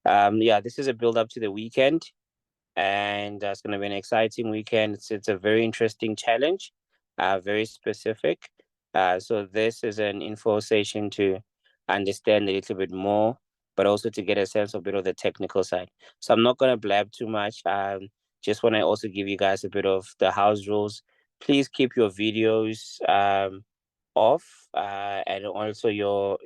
Yeah, this is a build up to the weekend, and it's going to be an exciting weekend. It's a very interesting challenge, very specific. So this is an info session to understand a little bit more, but also to get a sense of a bit of the technical side. So I'm not going to blab too much. Just want to also give you guys a bit of the house rules. Please keep your videos off, and also your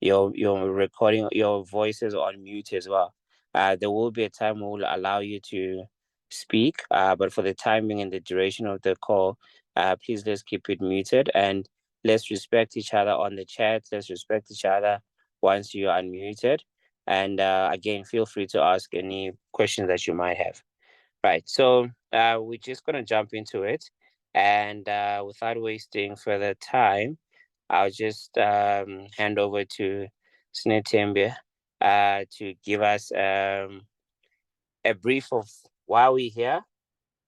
recording, your voices on mute as well. There will be a time we will allow you to speak, but for the timing and the duration of the call, please let's keep it muted, and let's respect each other on the chat. Let's respect each other once you're unmuted. And again, feel free to ask any questions that you might have. Right. So we're just going to jump into it. And without wasting further time, I'll just hand over to Sinethemba to give us a brief of why we're here,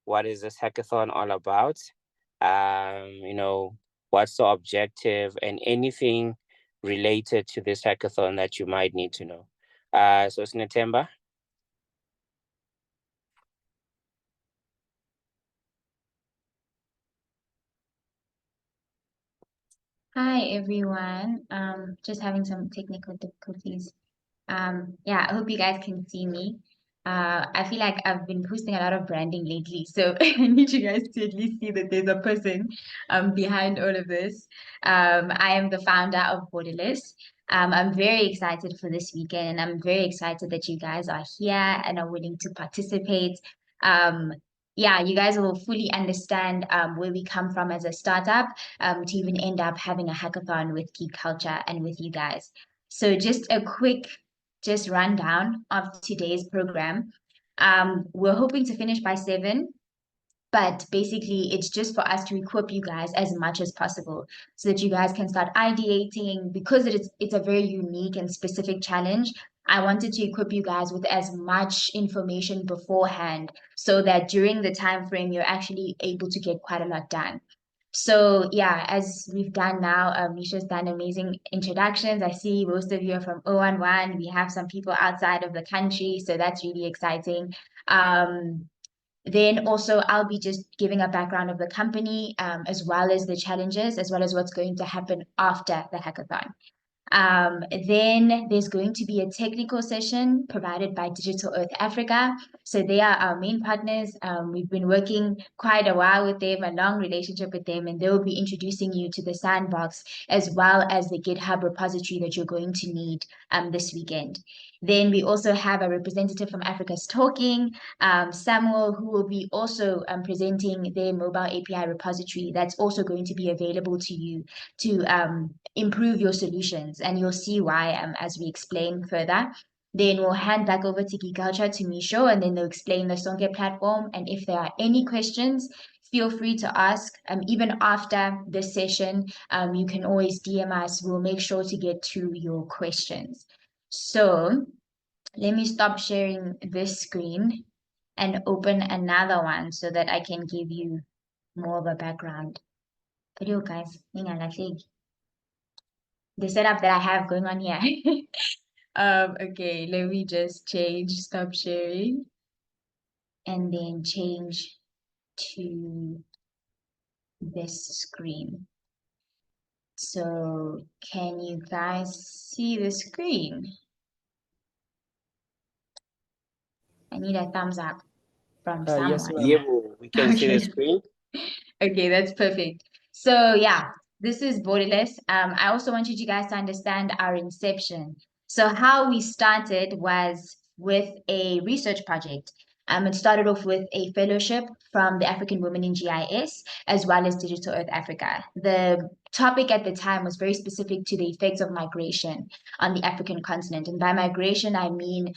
what is this hackathon all about, what's the objective, and anything related to this hackathon that you might need to know. So Sinethemba. Hi everyone. Just having some technical difficulties. Yeah, I hope you guys can see me. I feel like I've been posting a lot of branding lately, so I need you guys to at least see that there's a person behind all of this. I am the founder of Borderless. I'm very excited for this weekend, and I'm very excited that you guys are here and are willing to participate. Um, yeah, you guys will fully understand where we come from as a startup to even end up having a hackathon with Geekulcha and with you guys. So just a quick just rundown of today's program. We're hoping to finish by 7, but basically it's just for us to equip you guys as much as possible so that you guys can start ideating because it's a very unique and specific challenge. I wanted to equip you guys with as much information beforehand so that during the time frame you're actually able to get quite a lot done. So yeah, as we've done now, Misha's done amazing introductions. I see most of you are from 011. We have some people outside of the country, so that's really exciting. Then also I'll be just giving a background of the company, as well as the challenges, as well as what's going to happen after the hackathon. Then there's going to be a technical session provided by Digital Earth Africa. So they are our main partners. We've been working quite a while with them, a long relationship with them, and they will be introducing you to the sandbox as well as the GitHub repository that you're going to need this weekend. Then we also have a representative from Africa's Talking, Samuel, who will be also presenting their mobile API repository that's also going to be available to you to improve your solutions. And you'll see why as we explain further. Then we'll hand back over to Geekulcha to Misho, and then they'll explain the Sonke platform. And if there are any questions, feel free to ask. Even after this session, you can always DM us. We'll make sure to get to your questions. So let me stop sharing this screen and open another one so that I can give you more of a background. Video guys, the setup that I have going on here. Okay, let me just stop sharing, and then change to this screen. So can you guys see the screen? I need a thumbs up from someone. Yes, yeah, we can see the screen. Okay, that's perfect. So yeah, this is Borderless. I also wanted you guys to understand our inception. So how we started was with a research project. It started off with a fellowship from the African Women in GIS, as well as Digital Earth Africa. The topic at the time was very specific to the effects of migration on the African continent. And by migration, I mean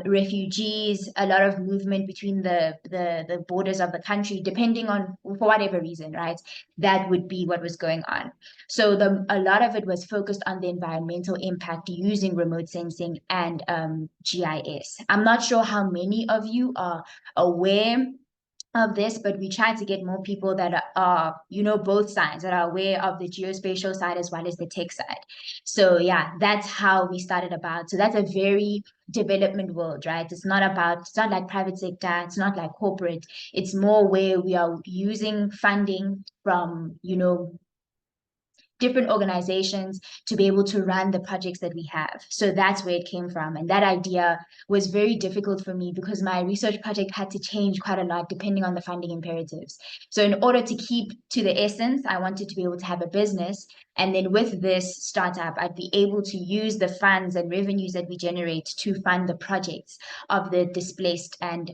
refugees, a lot of movement between the borders of the country, depending on for whatever reason, right? That would be what was going on. So a lot of it was focused on the environmental impact using remote sensing and GIS. I'm not sure how many of you are aware of this, but we try to get more people that are, both sides, that are aware of the geospatial side as well as the tech side. So yeah, that's how we started about. So that's a very development world, right? It's not like private sector, it's not like corporate. It's more where we are using funding from, different organizations to be able to run the projects that we have. So that's where it came from. And that idea was very difficult for me because my research project had to change quite a lot depending on the funding imperatives. So in order to keep to the essence, I wanted to be able to have a business. And then with this startup, I'd be able to use the funds and revenues that we generate to fund the projects of the displaced and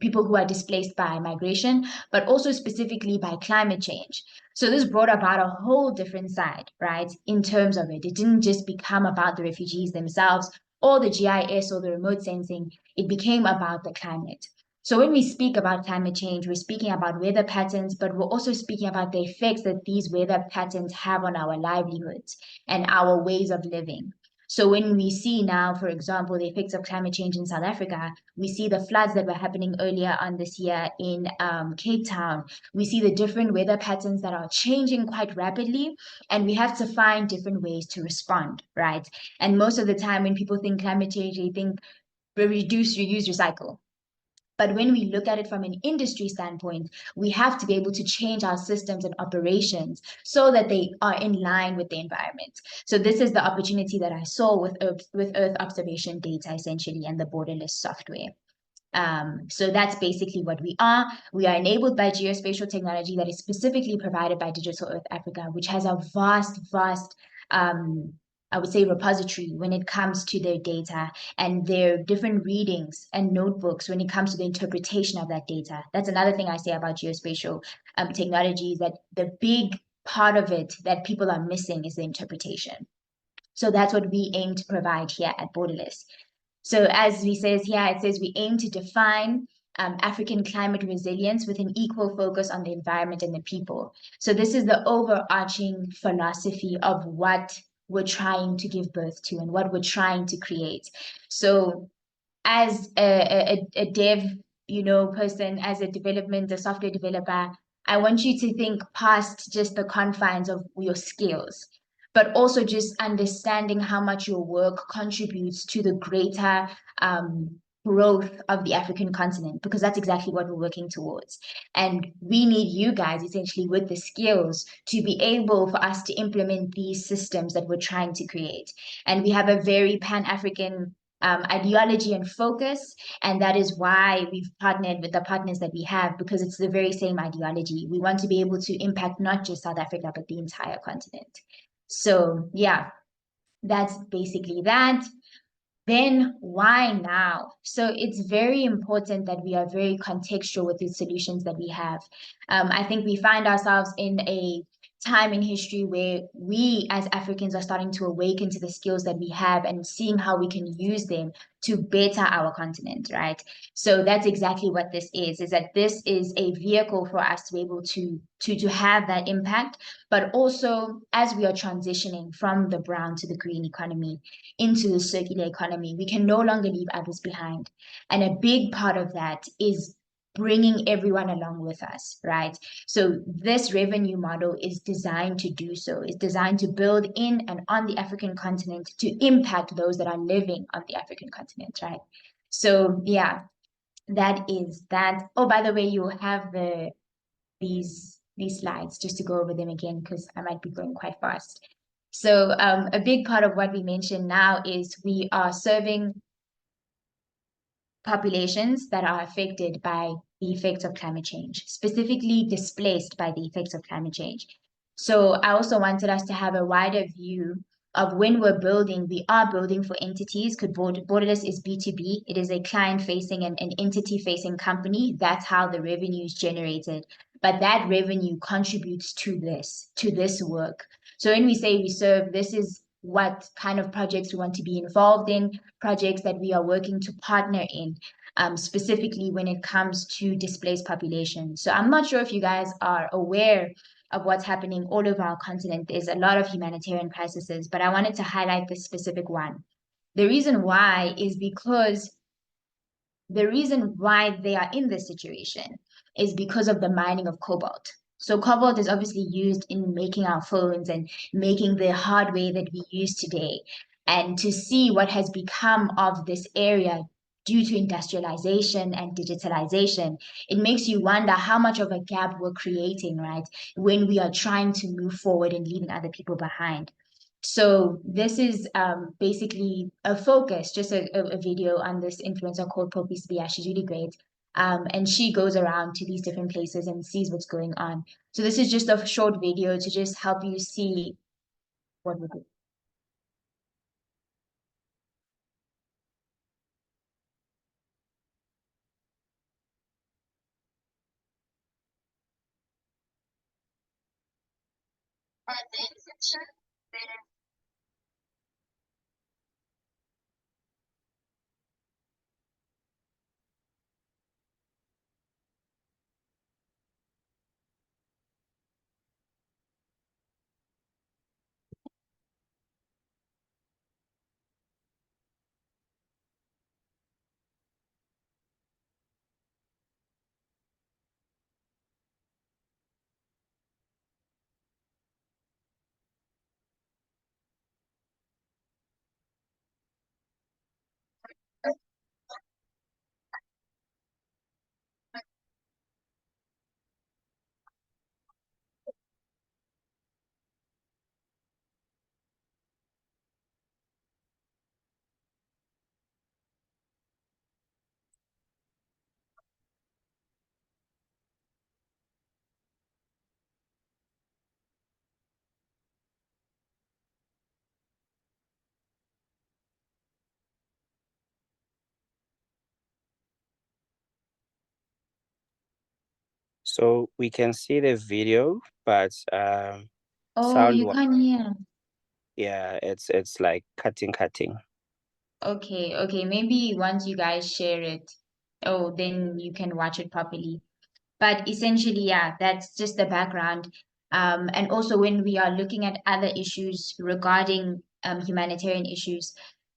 people who are displaced by migration, but also specifically by climate change. So this brought about a whole different side, right? In terms of it, it didn't just become about the refugees themselves or the GIS or the remote sensing. It became about the climate. So when we speak about climate change, we're speaking about weather patterns, but we're also speaking about the effects that these weather patterns have on our livelihoods and our ways of living. So when we see now, for example, the effects of climate change in South Africa, we see the floods that were happening earlier on this year in Cape Town. We see the different weather patterns that are changing quite rapidly, and we have to find different ways to respond, right? And most of the time when people think climate change, they think reduce, reuse, recycle. But when we look at it from an industry standpoint, we have to be able to change our systems and operations so that they are in line with the environment. So this is the opportunity that I saw with Earth observation data, essentially, and the borderless software. So that's basically what we are. We are enabled by geospatial technology that is specifically provided by Digital Earth Africa, which has a vast, I would say, repository when it comes to their data and their different readings and notebooks when it comes to the interpretation of that data. That's another thing I say about geospatial technology, is that the big part of it that people are missing is the interpretation. So that's what we aim to provide here at Borderless. So as we says here, it says we aim to define African climate resilience with an equal focus on the environment and the people. So this is the overarching philosophy of what we're trying to give birth to and what we're trying to create. So as a dev, person, as a software developer, I want you to think past just the confines of your skills, but also just understanding how much your work contributes to the greater growth of the African continent, because that's exactly what we're working towards. And we need you guys essentially with the skills to be able for us to implement these systems that we're trying to create. And we have a very Pan-African ideology and focus. And that is why we've partnered with the partners that we have, because it's the very same ideology. We want to be able to impact not just South Africa, but the entire continent. So yeah, that's basically that. Then why now? So it's very important that we are very contextual with the solutions that we have. I think we find ourselves in a time in history where we as Africans are starting to awaken to the skills that we have and seeing how we can use them to better our continent, right? So that's exactly what this is that this is a vehicle for us to be able to have that impact, but also as we are transitioning from the brown to the green economy into the circular economy, we can no longer leave others behind. And a big part of that is bringing everyone along with us, right? So this revenue model is designed to do so. It's designed to build in and on the African continent to impact those that are living on the African continent, right? So yeah, that is that. Oh, by the way, you have these slides just to go over them again, because I might be going quite fast. So a big part of what we mentioned now is we are serving populations that are affected by the effects of climate change, specifically displaced by the effects of climate change. So I also wanted us to have a wider view of when we're building, we are building for entities, because Borderless is B2B. It is a client-facing and an entity-facing company. That's how the revenue is generated. But that revenue contributes to this work. So when we say we serve, this is what kind of projects we want to be involved in, projects that we are working to partner in, specifically when it comes to displaced populations. So I'm not sure if you guys are aware of what's happening all over our continent. There's a lot of humanitarian crises, but I wanted to highlight this specific one. The reason why is because the reason why they are in this situation is because of the mining of cobalt. So cobalt is obviously used in making our phones and making the hardware that we use today. And to see what has become of this area due to industrialization and digitalization, it makes you wonder how much of a gap we're creating, right? When we are trying to move forward and leaving other people behind. So this is basically a focus, just a video on this influencer called Poppy Sbia. She's really great. And she goes around to these different places and sees what's going on. So this is just a short video to just help you see what we do. So we can see the video, but Oh, sound, you can't hear. yeah, it's like cutting. Okay, okay. Maybe once you guys share it, oh, then you can watch it properly. But essentially, yeah, that's just the background. And also, when we are looking at other issues regarding humanitarian issues,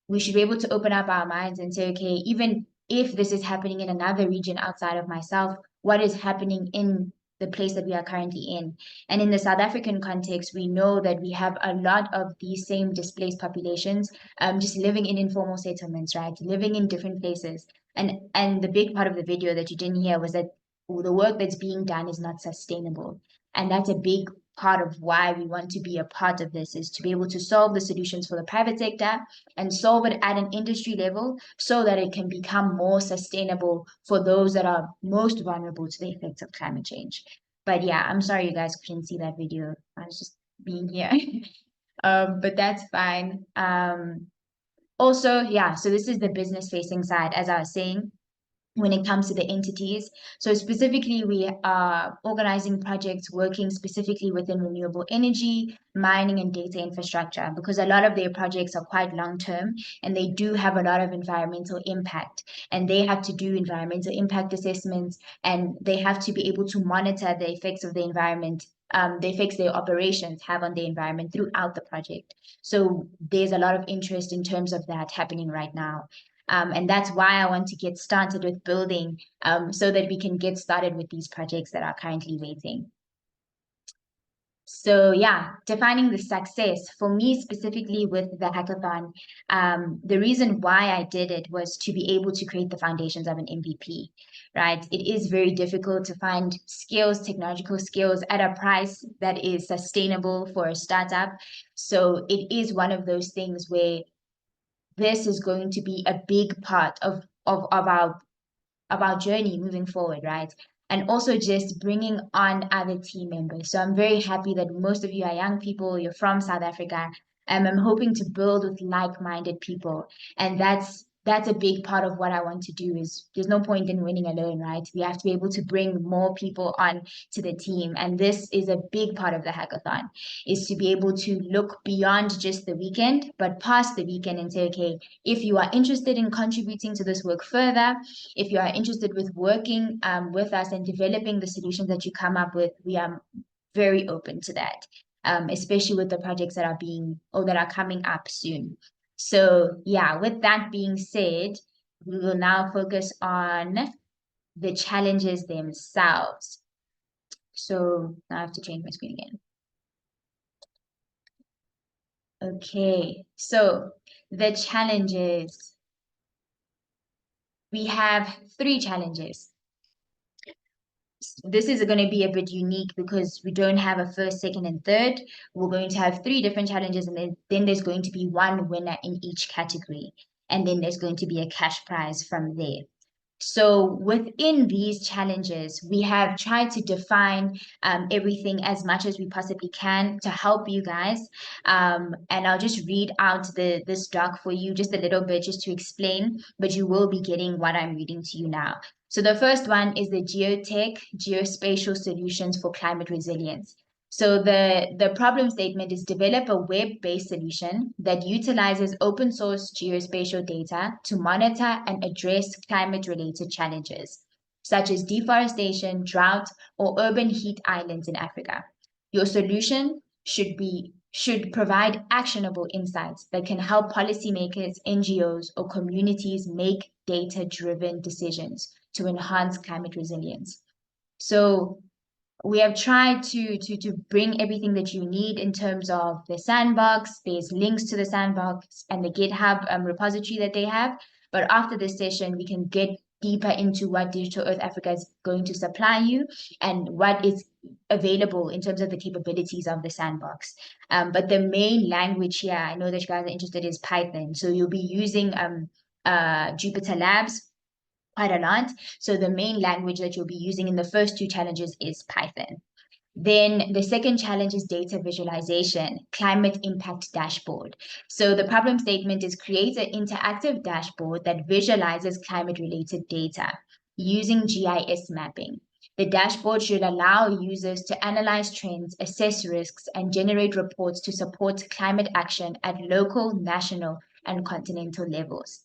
we should be able to open up our minds and say, okay, even if this is happening in another region outside of myself, what is happening in the place that we are currently in? And in the South African context, we know that we have a lot of these same displaced populations, just living in informal settlements, right? Living in different places. And the big part of the video that you didn't hear was that the work that's being done is not sustainable. And that's a big part of why we want to be a part of this, is to be able to solve the solutions for the private sector and solve it at an industry level so that it can become more sustainable for those that are most vulnerable to the effects of climate change. But yeah, I'm sorry you guys couldn't see that video. I was just being here. But that's fine. Also, yeah, so this is the business facing side, as I was saying, when it comes to the entities. So specifically, we are organizing projects working specifically within renewable energy, mining, and data infrastructure, because a lot of their projects are quite long term and they do have a lot of environmental impact. And they have to do environmental impact assessments, and they have to be able to monitor the effects of the environment, the effects their operations have on the environment throughout the project. So there's a lot of interest in terms of that happening right now. And that's why I want to get started with building, so that we can get started with these projects that are currently waiting. So yeah, defining the success for me specifically with the hackathon, the reason why I did it was to be able to create the foundations of an MVP, right? It is very difficult to find skills, technological skills at a price that is sustainable for a startup. So it is one of those things where this is going to be a big part of our journey moving forward, right? And also just bringing on other team members. So I'm very happy that most of you are young people, you're from South Africa, and I'm hoping to build with like-minded people. And that's a big part of what I want to do. Is there's no point in winning alone, right? We have to be able to bring more people on to the team. And this is a big part of the hackathon, is to be able to look beyond just the weekend, but past the weekend and say, okay, if you are interested in contributing to this work further, if you are interested with working with us and developing the solutions that you come up with, we are very open to that, especially with the projects that are being or that are coming up soon. So yeah, with that being said, we will now focus on the challenges themselves. So now I have to change my screen again. Okay, so the challenges. We have 3 challenges. This is going to be a bit unique because we don't have a first, second, and third. We're going to have 3 different challenges, and then there's going to be one winner in each category. And then there's going to be a cash prize from there. So within these challenges, we have tried to define everything as much as we possibly can to help you guys. And I'll just read out this doc for you just a little bit just to explain, but you will be getting what I'm reading to you now. So the first one is the geospatial solutions for climate resilience. So the problem statement is develop a web-based solution that utilizes open source geospatial data to monitor and address climate-related challenges, such as deforestation, drought, or urban heat islands in Africa. Your solution should provide actionable insights that can help policymakers, NGOs, or communities make data-driven decisions to enhance climate resilience. So we have tried to bring everything that you need in terms of the sandbox. There's links to the sandbox and the GitHub repository that they have. But after this session, we can get deeper into what Digital Earth Africa is going to supply you and what is available in terms of the capabilities of the sandbox. But the main language here, I know that you guys are interested, is Python. So you'll be using Jupyter Labs quite a lot. So the main language that you'll be using in the first 2 challenges is Python. Then the second challenge is data visualization, climate impact dashboard. So the problem statement is create an interactive dashboard that visualizes climate related data using GIS mapping. The dashboard should allow users to analyze trends, assess risks, and generate reports to support climate action at local, national, and continental levels.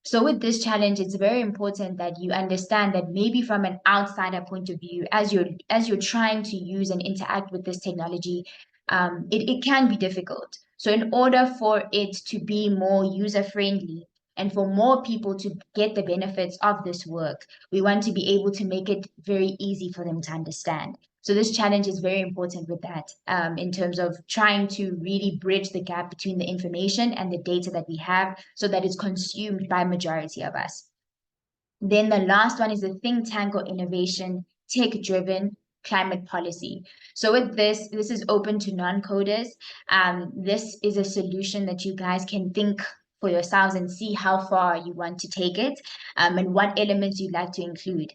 So with this challenge, it's very important that you understand that maybe from an outsider point of view, as you're trying to use and interact with this technology, it can be difficult. So in order for it to be more user friendly and for more people to get the benefits of this work, we want to be able to make it very easy for them to understand. So this challenge is very important with that in terms of trying to really bridge the gap between the information and the data that we have so that it's consumed by majority of us. Then the last one is the think tank or innovation, tech-driven climate policy. So with this is open to non-coders. This is a solution that you guys can think for yourselves and see how far you want to take it and what elements you'd like to include.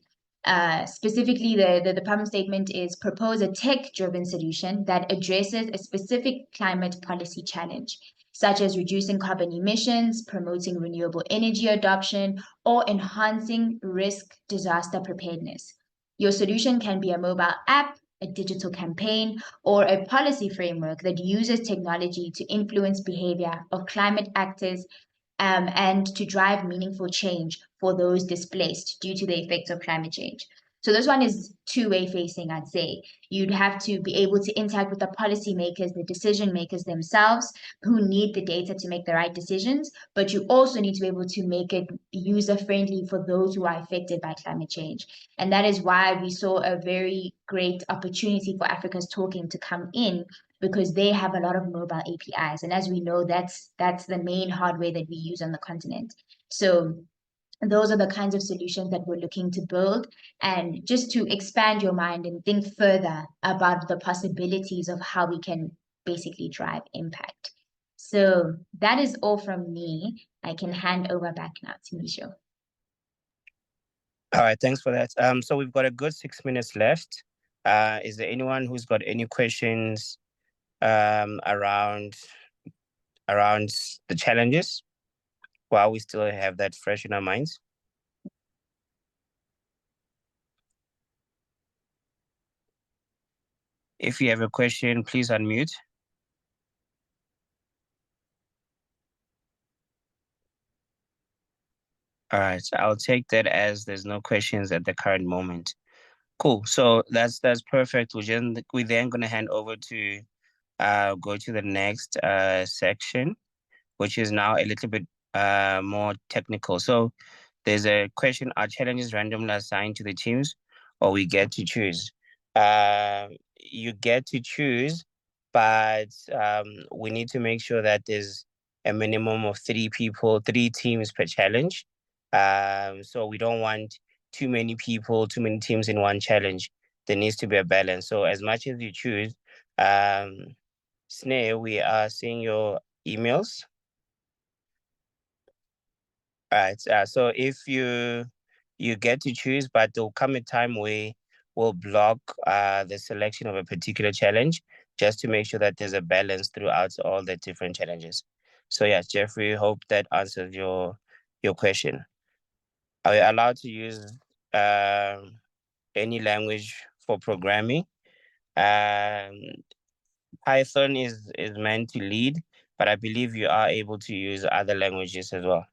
Specifically, the problem statement is propose a tech-driven solution that addresses a specific climate policy challenge, such as reducing carbon emissions, promoting renewable energy adoption, or enhancing risk disaster preparedness. Your solution can be a mobile app, a digital campaign, or a policy framework that uses technology to influence behavior of climate actors and to drive meaningful change for those displaced due to the effects of climate change. So this one is two-way facing, I'd say. You'd have to be able to interact with the policymakers, the decision makers themselves, who need the data to make the right decisions, but you also need to be able to make it user-friendly for those who are affected by climate change. And that is why we saw a very great opportunity for Africa's Talking to come in, because they have a lot of mobile APIs. And as we know, that's the main hardware that we use on the continent. So those are the kinds of solutions that we're looking to build, and just to expand your mind and think further about the possibilities of how we can basically drive impact. So that is all from me. I can hand over back now to Misho. All right, thanks for that. So we've got a good 6 minutes left. Is there anyone who's got any questions around the challenges while we still have that fresh in our minds? If you have a question, please unmute. All right, so I'll take that as there's no questions at the current moment. Cool. So that's perfect. We then gonna hand over to go to the next section, which is now a little bit more technical. So there's a question: are challenges randomly assigned to the teams, or we get to choose? You get to choose, but we need to make sure that there's a minimum of 3 people, 3 teams per challenge. So we don't want too many people, too many teams in one challenge. There needs to be a balance. So as much as you choose, Snare, we are seeing your emails. All right. So if you get to choose, but there'll come a time where we'll block the selection of a particular challenge just to make sure that there's a balance throughout all the different challenges. So yeah, Jeffrey, hope that answers your question. Are we allowed to use any language for programming? Um, Python is meant to lead, but I believe you are able to use other languages as well.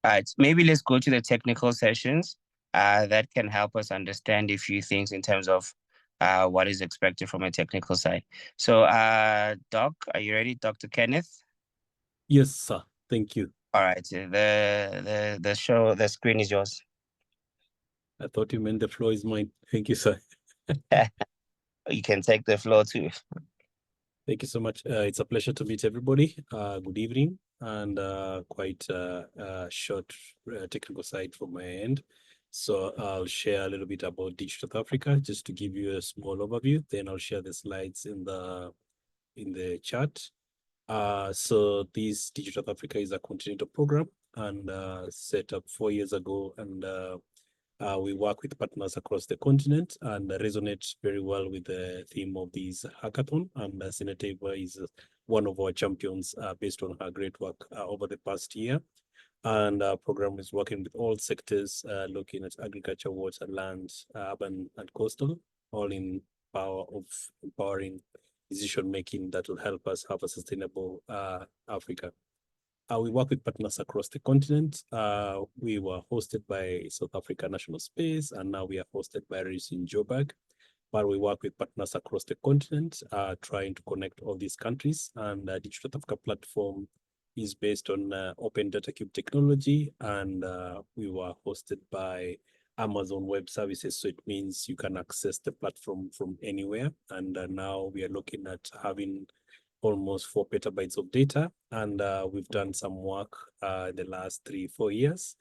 All right, maybe let's go to the technical sessions that can help us understand a few things in terms of what is expected from a technical side. So, Doc, are you ready, Dr. Kenneth? Yes, sir. Thank you. All right, the screen is yours. I thought you meant the floor is mine. Thank you, sir. You can take the floor too. Thank you so much. It's a pleasure to meet everybody. Good evening, and quite short technical side from my end. So I'll share a little bit about Digital South Africa just to give you a small overview. Then I'll share the slides in the chat. So this Digital South Africa is a continental program and set up 4 years ago, and we work with partners across the continent and resonate very well with the theme of this hackathon. And Sinethemba is one of our champions based on her great work over the past year. And our program is working with all sectors, looking at agriculture, water, land, urban, and coastal, all in power of empowering decision making that will help us have a sustainable Africa. We work with partners across the continent. We were hosted by South Africa National Space, and now we are hosted by RIS in Joburg. But we work with partners across the continent, trying to connect all these countries. And Digital South Africa platform is based on open data cube technology, and we were hosted by Amazon Web Services. So it means you can access the platform from anywhere. And now we are looking at having almost 4 petabytes of data, and we've done some work the last 3-4 years,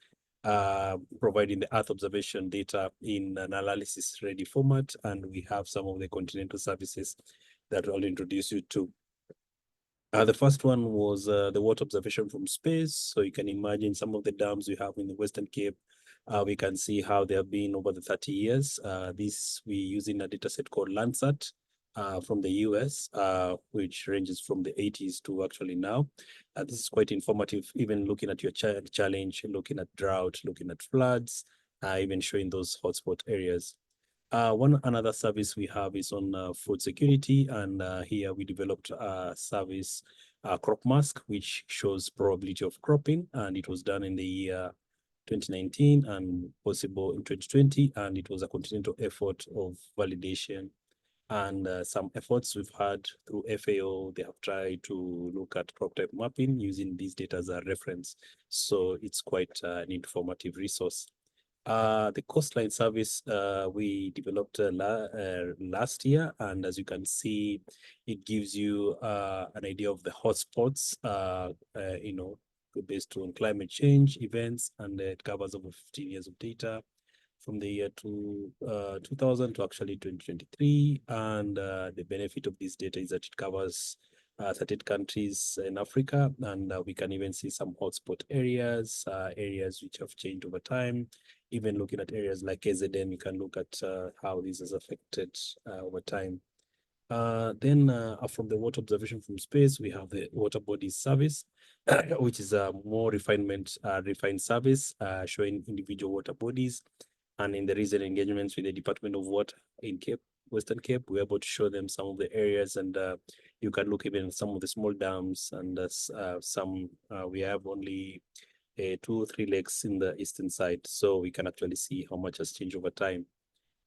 providing the Earth observation data in an analysis-ready format, and we have some of the continental services that I'll introduce you to. The first one was the water observation from space. So you can imagine some of the dams we have in the Western Cape. We can see how they have been over the 30 years. This we using a data set called Landsat from the US, which ranges from the 80s to actually now. This is quite informative, even looking at your challenge, looking at drought, looking at floods, even showing those hotspot areas. Another service we have is on food security, and here we developed a service, Crop Mask, which shows probability of cropping, and it was done in the year 2019 and possible in 2020, and it was a continental effort of validation and some efforts we've had through FAO. They have tried to look at crop type mapping using these data as a reference. So it's quite an informative resource. The coastline service we developed last year, and as you can see, it gives you an idea of the hotspots, based on climate change events, and it covers over 15 years of data from the year 2000 to actually 2023. And the benefit of this data is that it covers 38 countries in Africa, and we can even see some hotspot areas, areas which have changed over time. Even looking at areas like KZN, you can look at how this has affected over time. Then from the water observation from space, we have the water bodies service, which is a more refined service showing individual water bodies. And in the recent engagements with the Department of Water in Western Cape, we're able to show them some of the areas, and you can look even at some of the small dams, and some we have only 2 or 3 lakes in the eastern side, so we can actually see how much has changed over time.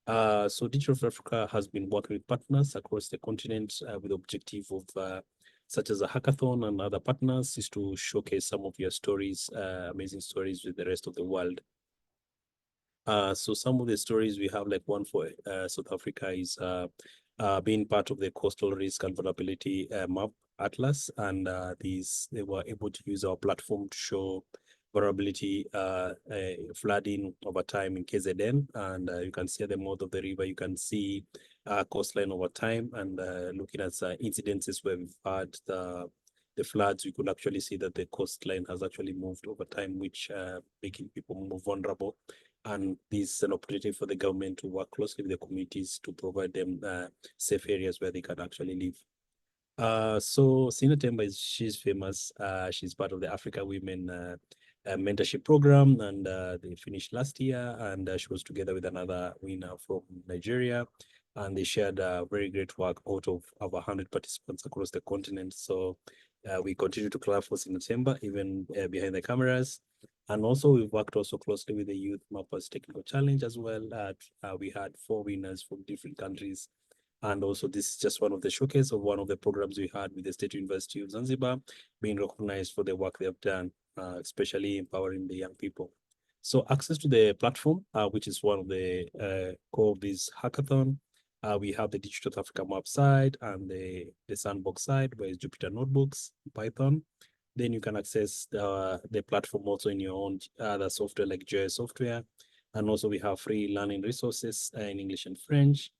So Digital South Africa has been working with partners across the continent with the objective of such as a hackathon and other partners, is to showcase some of your stories, amazing stories with the rest of the world. So some of the stories we have, like one for South Africa, is being part of the coastal risk and vulnerability map atlas, and they were able to use our platform to show vulnerability flooding over time in KZN, and you can see at the mouth of the river, you can see coastline over time, and looking at incidences where we've had the floods, we could actually see that the coastline has actually moved over time, which making people more vulnerable. And this is an opportunity for the government to work closely with the communities to provide them safe areas where they can actually live. So Sinethemba she's famous. She's part of the Africa Women mentorship program, and they finished last year, and she was together with another winner from Nigeria, and they shared very great work out of over 100 participants across the continent. So we continue to clap for Sinethemba even behind the cameras. And also we've worked also closely with the Youth Mappers Technical Challenge as well. We had 4 winners from different countries. And also this is just one of the showcase of one of the programs we had with the State University of Zanzibar, being recognized for the work they have done, especially empowering the young people. So access to the platform, which is one of the core of this hackathon. We have the Digital Africa Map side and the Sandbox side, where it's Jupyter Notebooks, Python. Then you can access the platform also in your own other software like GIS software. And also we have free learning resources in English and French.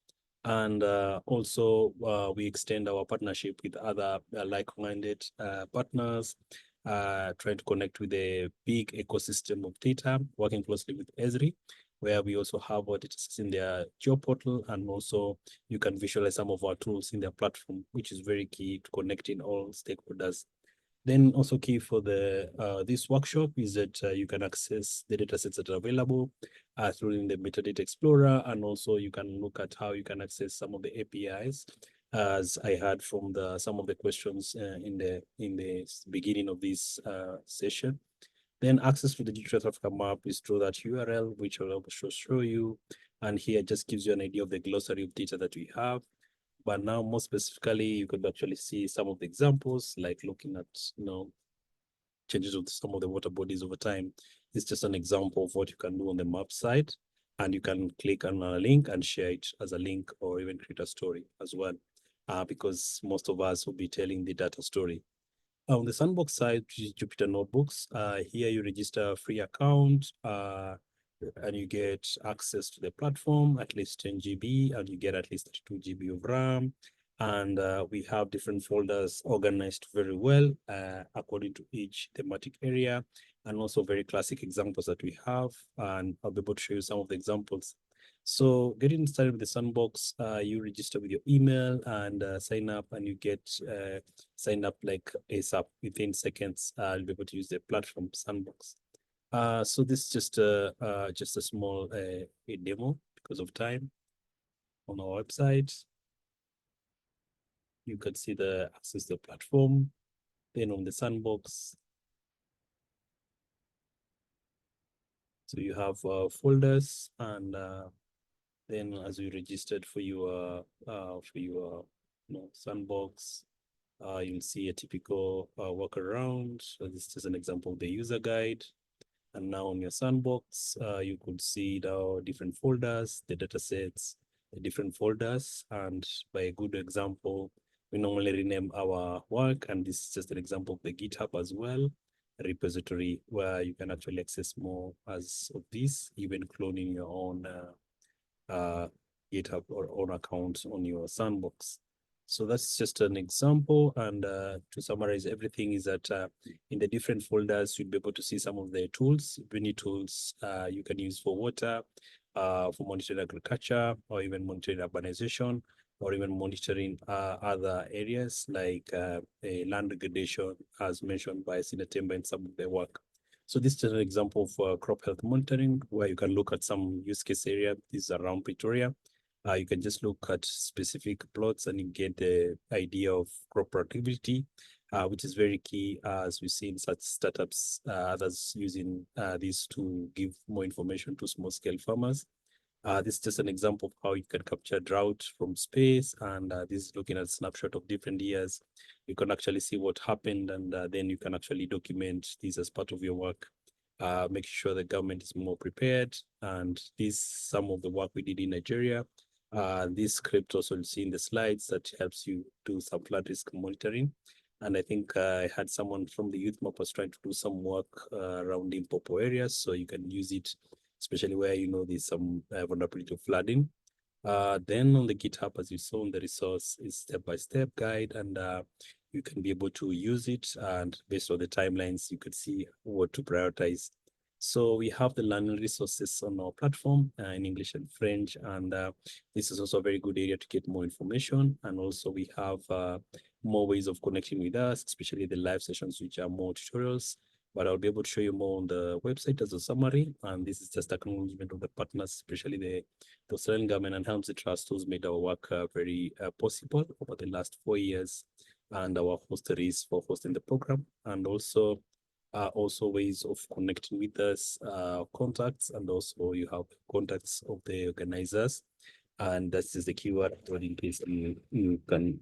And also we extend our partnership with other like-minded partners, trying to connect with a big ecosystem of data, working closely with Esri, where we also have our data sets in their geo portal, and also you can visualize some of our tools in their platform, which is very key to connecting all stakeholders. Then also key for the this workshop is that you can access the data sets that are available through the metadata explorer, and also you can look at how you can access some of the APIs, as I heard from some of the questions in the beginning of this session. Then access to the Digital Africa map is through that URL, which I'll show you. And here just gives you an idea of the glossary of data that we have. But now, more specifically, you could actually see some of the examples, like looking at, changes of some of the water bodies over time. It's just an example of what you can do on the map side. And you can click on a link and share it as a link, or even create a story as well, because most of us will be telling the data story. On the Sandbox side, which is Jupyter Notebooks, here you register a free account, and you get access to the platform, at least 10 GB, and you get at least 2 GB of RAM. And we have different folders organized very well according to each thematic area, and also very classic examples that we have. And I'll be able to show you some of the examples. So getting started with the Sandbox, you register with your email and sign up, and you get signed up like ASAP. Within seconds. You'll be able to use the platform Sandbox. So this is just a small a demo because of time on our website. You can see the access to the platform. Then on the Sandbox, so you have folders, and then as you registered for your Sandbox, you'll see a typical workaround. So this is just an example of the user guide. And now on your Sandbox, you could see the different folders, the data sets, the different folders. And by a good example, we normally rename our work. And this is just an example of the GitHub as well, a repository where you can actually access more as of this, even cloning your own GitHub or own account on your Sandbox. So that's just an example. And to summarize everything is that in the different folders, you'll be able to see some of the tools, many tools you can use for water, for monitoring agriculture, or even monitoring urbanization, or even monitoring other areas like land degradation, as mentioned by Sinethemba in some of their work. So this is an example of crop health monitoring, where you can look at some use case area. This is around Pretoria. You can just look at specific plots and you get the idea of crop productivity, which is very key as we see in such startups, others using this to give more information to small scale farmers. This is just an example of how you can capture drought from space, and this is looking at a snapshot of different years. You can actually see what happened, and then you can actually document this as part of your work. Make sure the government is more prepared, and this some of the work we did in Nigeria. This script also you see in the slides that helps you do some flood risk monitoring. And I think I had someone from the youth map was trying to do some work around Limpopo areas, so you can use it, especially where you know there's some vulnerability of flooding. Then on the GitHub, as you saw in the resource, is step-by-step guide, and you can be able to use it, and based on the timelines, you could see what to prioritize. So we have the learning resources on our platform in English and French, and this is also a very good area to get more information. And also we have more ways of connecting with us, especially the live sessions, which are more tutorials. But I'll be able to show you more on the website as a summary. And this is just acknowledgement of the partners, especially the Australian government and Helmsley Trust, who's made our work very possible over the last 4 years, and our hosteries for hosting the program, and also ways of connecting with us, contacts, and also you have contacts of the organizers. And this is the keyword in case you can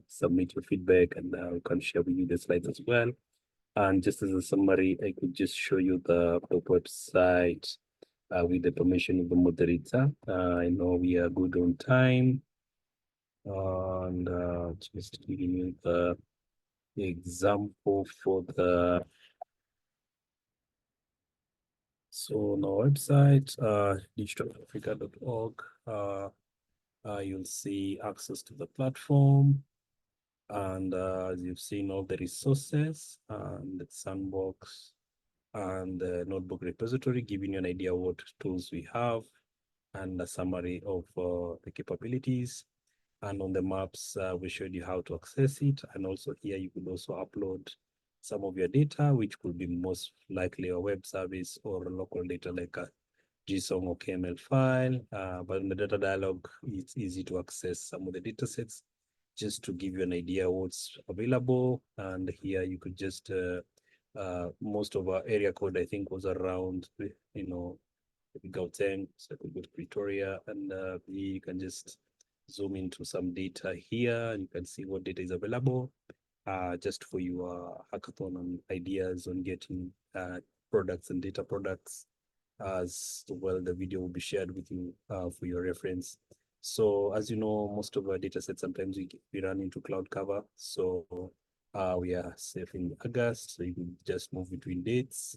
submit your feedback, and we can share with you the slides as well. And just as a summary, I could just show you the website with the permission of the moderator. I know we are good on time. And just giving you the example for the, so on our website, digitalafrica.org, you'll see access to the platform. And as you've seen, all the resources and the sandbox and the notebook repository, giving you an idea what tools we have and a summary of the capabilities. And on the maps, we showed you how to access it. And also here, you could also upload some of your data, which could be most likely a web service or local data like a JSON or KML file. But in the data dialog, it's easy to access some of the data sets just to give you an idea what's available. And here you could just, most of our area code, I think, was around, Gauteng, so I could go to Pretoria, and you can just zoom into some data here, and you can see what data is available, just for your hackathon and ideas on getting products and data products. As well, the video will be shared with you for your reference. So as you know, most of our data sets, sometimes we run into cloud cover. So we are safe in August, so you can just move between dates.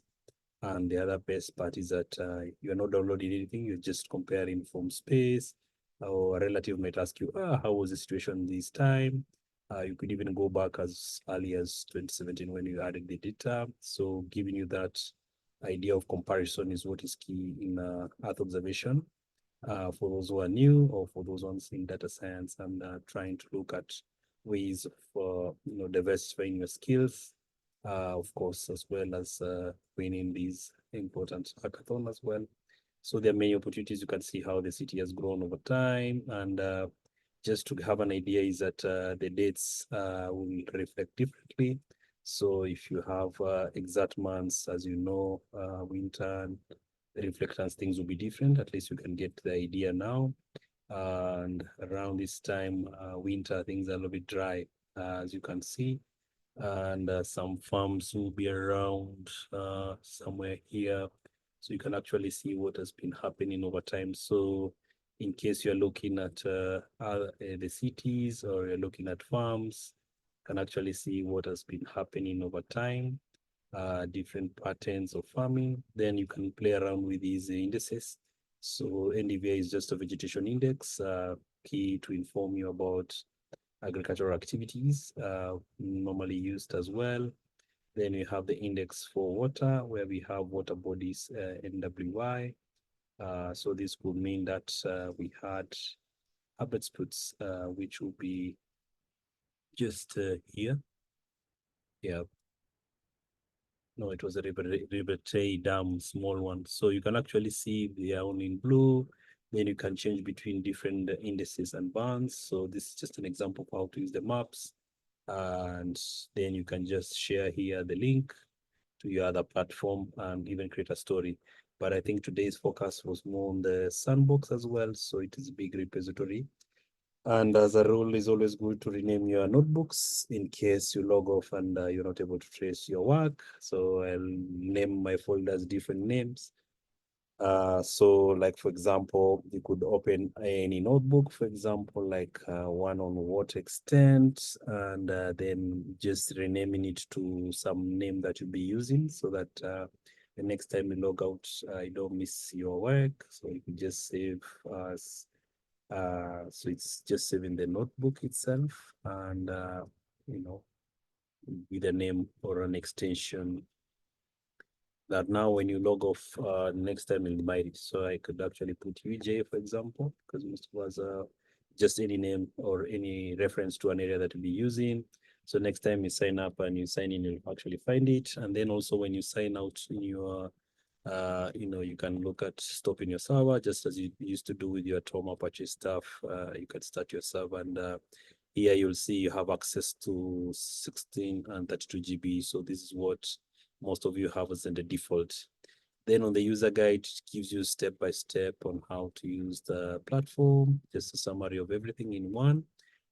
And the other best part is that you're not downloading anything, you're just comparing from space. Or a relative might ask you, how was the situation this time? You could even go back as early as 2017 when you added the data. So giving you that idea of comparison is what is key in Earth observation for those who are new, or for those ones in data science, and trying to look at ways of diversifying your skills, of course, as well as winning these important hackathon as well. So there are many opportunities. You can see how the city has grown over time, and just to have an idea is that the dates will reflect differently. So if you have exact months, as you know, winter and reflectance, things will be different. At least you can get the idea now. And around this time, winter, things are a little bit dry, as you can see. And some farms will be around somewhere here. So you can actually see what has been happening over time. So in case you're looking at the cities, or you're looking at farms, you can actually see what has been happening over time, different patterns of farming. Then you can play around with these indices. So NDVI is just a vegetation index, key to inform you about agricultural activities, normally used as well. Then we have the index for water, where we have water bodies, NWI. So this could mean that we had habit splits, which will be just here. Yeah. No, it was a River Tay Dam, small one. So you can actually see they are only in blue. Then you can change between different indices and bands. So this is just an example of how to use the maps. And then you can just share here the link to your other platform and even create a story. but I think today's focus was more on the sandbox as well. So it is a big repository. And as a rule, it's always good to rename your notebooks in case you log off and you're not able to trace your work. So I'll name my folders different names. So like, for example, you could open any notebook, for example, like one on what extent, and then just renaming it to some name that you'll be using so that the next time you log out, you don't miss your work. So you could just save as, so it's just saving the notebook itself and, with a name or an extension that now when you log off next time you'll buy it. So I could actually put UJ, for example, because most of us just any name or any reference to an area that you'll be using. So next time you sign up and you sign in, you'll actually find it. And then also when you sign out in your, you can look at stopping your server just as you used to do with your Tom Apache stuff. You can start your server and here you'll see you have access to 16 and 32 GB. So this is what most of you have as in the default. Then on the user guide, it gives you step by step on how to use the platform, just a summary of everything in one.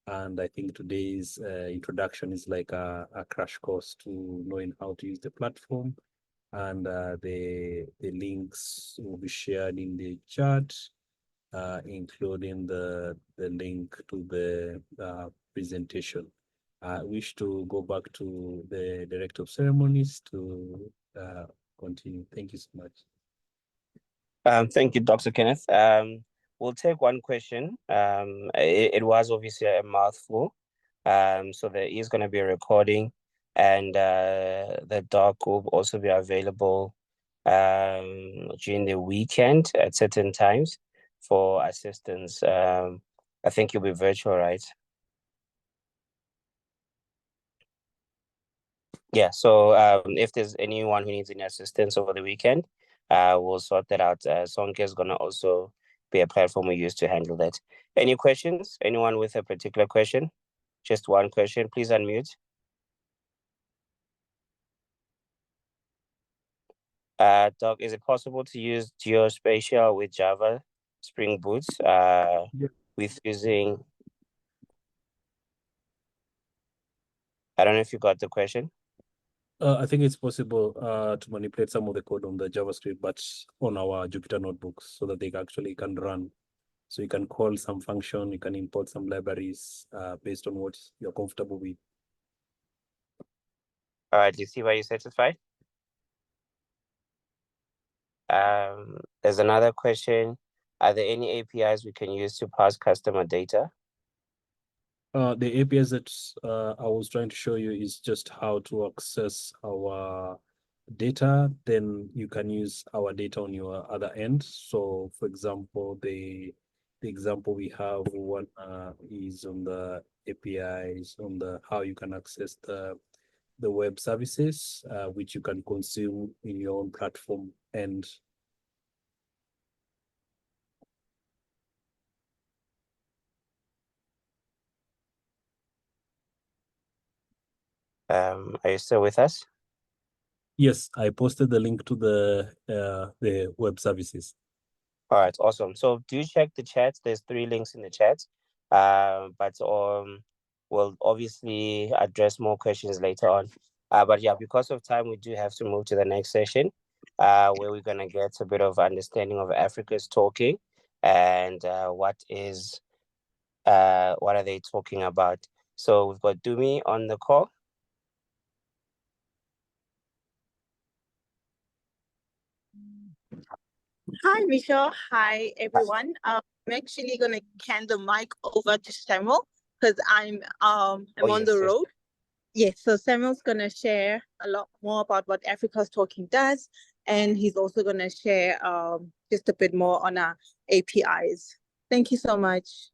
And I think today's introduction is like a crash course to knowing how to use the platform. And the links will be shared in the chat, including the link to the presentation. I wish to go back to the Director of Ceremonies to continue. Thank you so much. Thank you, Dr. Kenneth. We'll take one question. It was obviously a mouthful. So there is going to be a recording, and the doc will also be available during the weekend at certain times for assistance. I think you'll be virtual, right? Yeah, so if there's anyone who needs any assistance over the weekend, we'll sort that out. Sonke is going to also be a platform we use to handle that. Any questions? Anyone with a particular question? Just one question, please unmute. Doc, is it possible to use geospatial with Java Spring Boot with using... I don't know if you got the question. I think it's possible to manipulate some of the code on the JavaScript, but on our Jupyter notebooks so that they actually can run. So you can call some function, you can import some libraries based on what you're comfortable with. All right, you see why you're satisfied? There's another question. Are there any APIs we can use to parse customer data? The APIs that I was trying to show you is just how to access our data. Then you can use our data on your other end. So for example, the example we have one is on the APIs on the how you can access the web services, which you can consume in your own platform and Are you still with us? yes, I posted the link to the web services. All right, awesome. So do check the chat. There's 3 links in the chat. But we'll obviously address more questions later on. But yeah, because of time, we do have to move to the next session, where we're gonna get a bit of understanding of Africa's talking and what are they talking about. So we've got Dumi on the call. Hi, Michelle. Hi, everyone. I'm actually gonna hand the mic over to Samuel because I'm on the road. Yes, so Samuel's gonna share a lot more about what Africa's Talking does, and he's also gonna share just a bit more on our APIs. Thank you so much.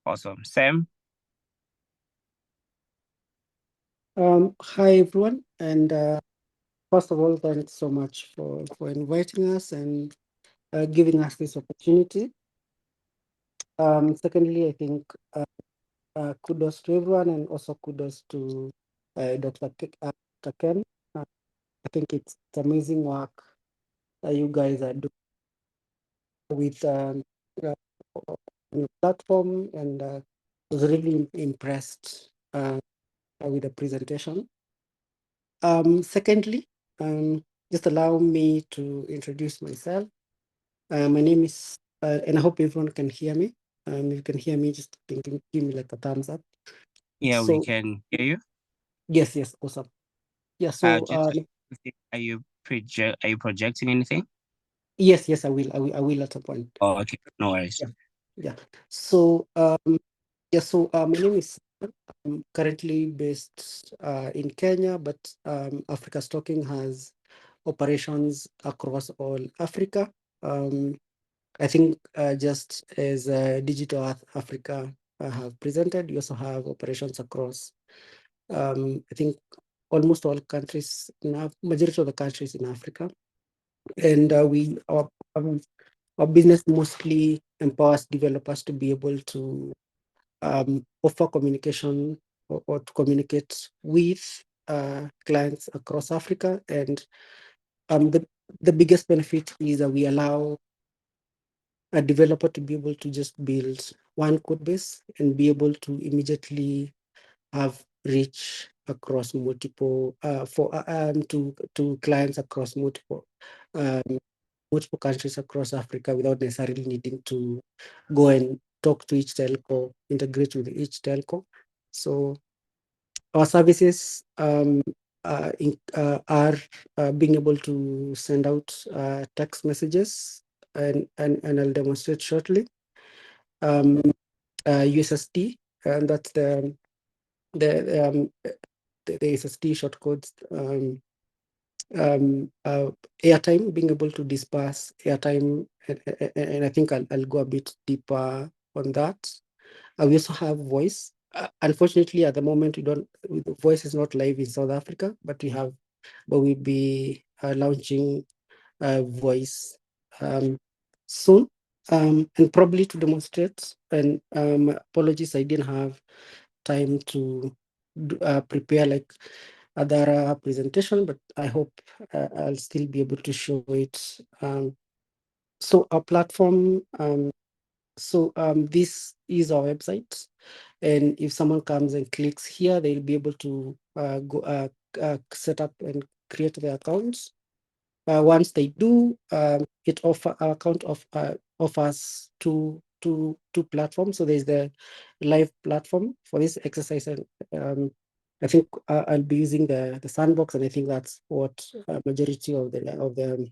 Awesome. Sam? Hi, everyone. And first of all, thanks so much for inviting us and giving us this opportunity. Secondly, I think kudos to everyone and also kudos to Dr. Ken. I think it's amazing work you guys are doing with platform, and was really impressed with the presentation. Secondly, just allow me to introduce myself. My name is, and I hope everyone can hear me. If you can hear me, just give me like a thumbs up. Yeah, So, we can hear you. yes, awesome. Yeah, so are you projecting anything? yes, I will at some point. Oh, okay, no worries. Yeah. So my name is, I'm currently based in Kenya, but Africa Stocking has operations across all Africa. I think just as Digital Earth Africa have presented, we also have operations across, I think, almost all countries, majority of the countries in Africa. And our business mostly empowers developers to be able to offer communication or to communicate with clients across Africa. And the biggest benefit is that we allow a developer to be able to just build one code base and be able to immediately have reach across multiple to clients across um, multiple countries across Africa without necessarily needing to go and talk to each telco, integrate with each telco. So our services are being able to send out text messages, and I'll demonstrate shortly. USSD, and that's the SSD short codes. Airtime, being able to disperse airtime, and I think I'll go a bit deeper on that. We also have voice. Unfortunately, at the moment, voice is not live in South Africa, but we'll be launching voice soon, and probably to demonstrate. And apologies, I didn't have time to prepare like other presentation, but I hope I'll still be able to show it. So our platform, this is our website, and if someone comes and clicks here, they'll be able to go set up and create their accounts. Once they do, it offers two platforms. So there's the live platform for this exercise, and I think I'll be using the sandbox, and I think that's what majority of the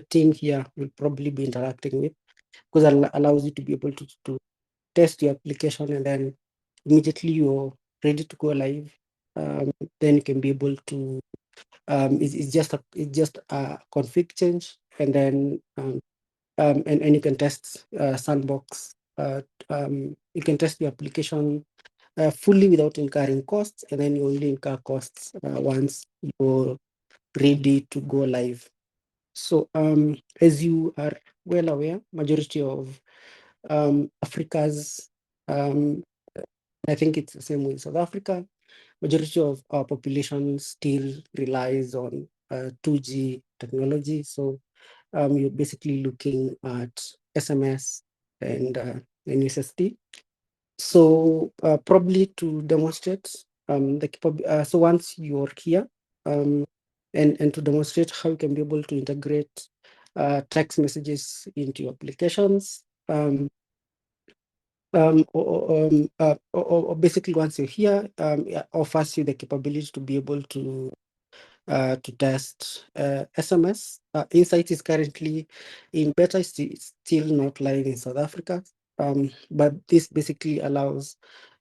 team here will probably be interacting with, because it allows you to be able to test your application, and then immediately you're ready to go live. Then you can be able to it's just a config change, and then and you can test sandbox. You can test your application fully without incurring costs, and then you only incur costs once you're ready to go live. So as you are well aware, majority of Africa's, I think it's the same with South Africa, majority of our population still relies on 2G technology. So you're basically looking at SMS and USSD. So probably to demonstrate so once you're here, and to demonstrate how you can be able to integrate text messages into your applications. Or basically, once you're here, it offers you the capability to be able to test SMS. Insight is currently in beta, it's still not live in South Africa, but this basically allows,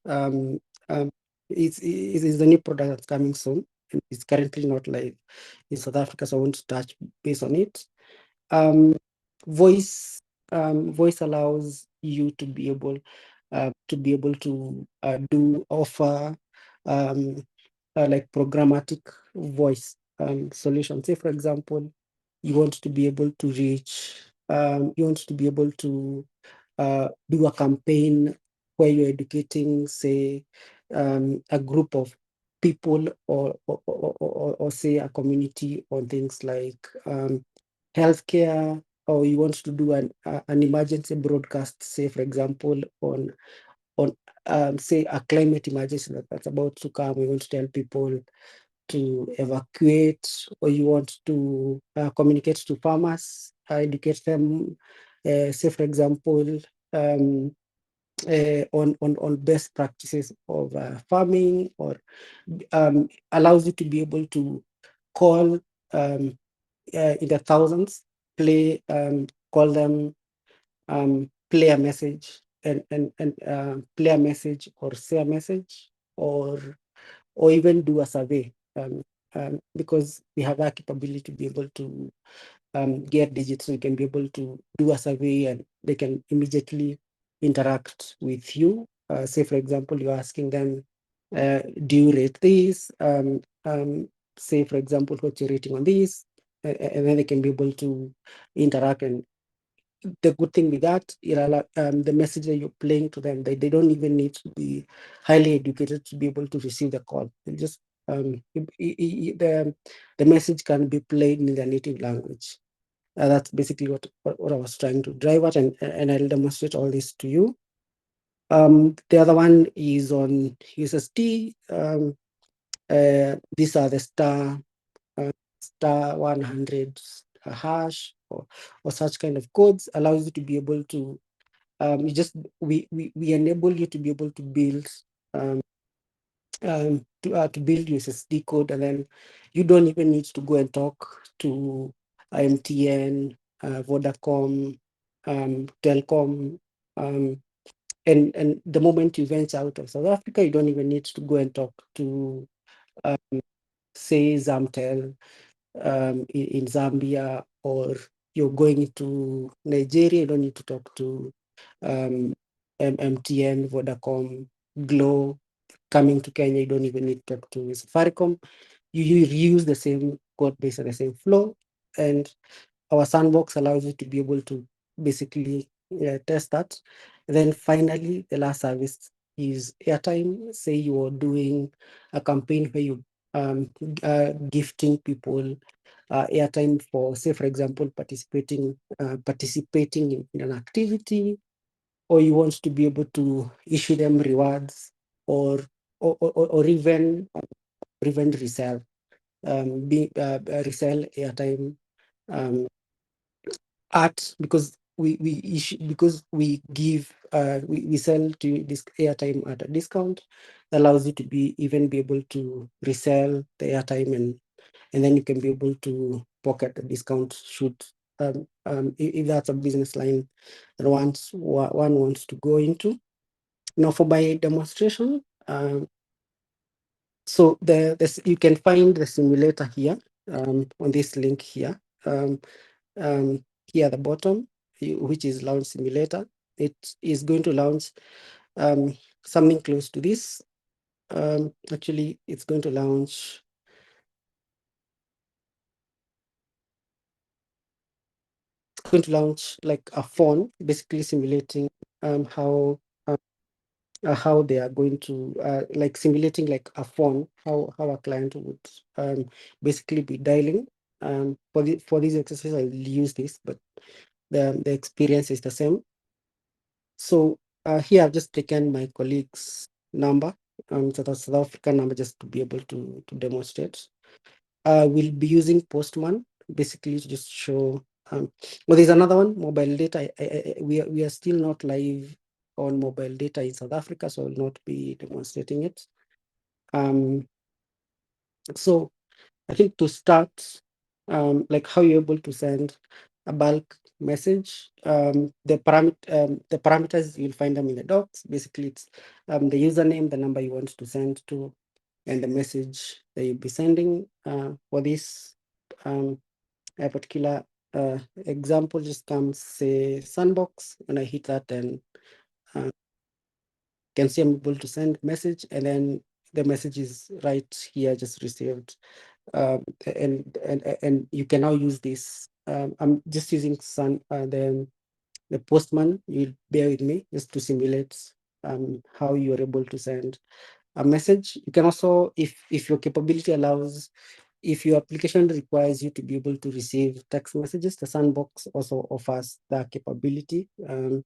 it is the new product that's coming soon, and it's currently not live in South Africa, so I want to touch base on it. Voice voice allows you to be able to offer like programmatic voice solution. Say, for example, you want to be able to reach, you want to be able to do a campaign where you're educating, say, a group of people, or say a community on things like healthcare, or you want to do an emergency broadcast, say for example on say a climate emergency that's about to come, we want to tell people to evacuate, or you want to communicate to farmers, educate them, say for example, on best practices of farming, or allows you to be able to call in the thousands, call them, play a message, and play a message or say a message, or even do a survey, because we have that capability to be able to get digits, so you can be able to do a survey and they can immediately interact with you. Say, for example, you're asking them, do you rate this? Say, for example, what's your rating on this? And then they can be able to interact. And the good thing with that, the message that you're playing to them, they don't even need to be highly educated to be able to receive the call. They just the message can be played in their native language. That's basically what I was trying to drive at, and I'll demonstrate all this to you. The other one is on USSD. These are the star 100 hash, or such kind of codes, allows you to be able to we enable you to be able to build to build USSD code, and then you don't even need to go and talk to MTN, Vodacom, Telcom, and the moment you venture out of South Africa, you don't even need to go and talk to say Zamtel in Zambia, or you're going to Nigeria, you don't need to talk to MTN, Vodacom, Glow. Coming to Kenya, you don't even need to talk to Safaricom. You reuse the same code base and the same flow, and our sandbox allows you to be able to basically test that. And then finally, the last service is airtime. Say you are doing a campaign where you gifting people airtime for, say, for example, participating in an activity, or you want to be able to issue them rewards, or even resell, resell airtime at, because we issue, because we give we sell to this airtime at a discount, that allows you to be able to resell the airtime, and then you can be able to pocket the discount should if that's a business line that one wants to go into. Now for my demonstration, so you can find the simulator here on this link here. Here at the bottom, which is launch simulator. It is going to launch something close to this. Actually, it's going to launch. It's going to launch like a phone, basically simulating how they are going to like simulating like a phone, how a client would basically be dialing. For this exercise, I'll use this, but the experience is the same. So here I've just taken my colleague's number, South African number, just to be able to demonstrate. We'll be using Postman basically to just show. Well, there's another one, mobile data. We are still not live on mobile data in South Africa, so I will not be demonstrating it. So I think to start, like how you're able to send a bulk message, the parameters, you'll find them in the docs. Basically, it's the username, the number you want to send to, and the message that you'll be sending. For this a particular example, just comes say sandbox. When I hit that, then can see I'm able to send message, and then the message is right here, just received. And you can now use this. I'm just using the Postman. You'll bear with me just to simulate how you're able to send a message. You can also, if your capability allows, if your application requires you to be able to receive text messages, the sandbox also offers that capability. Let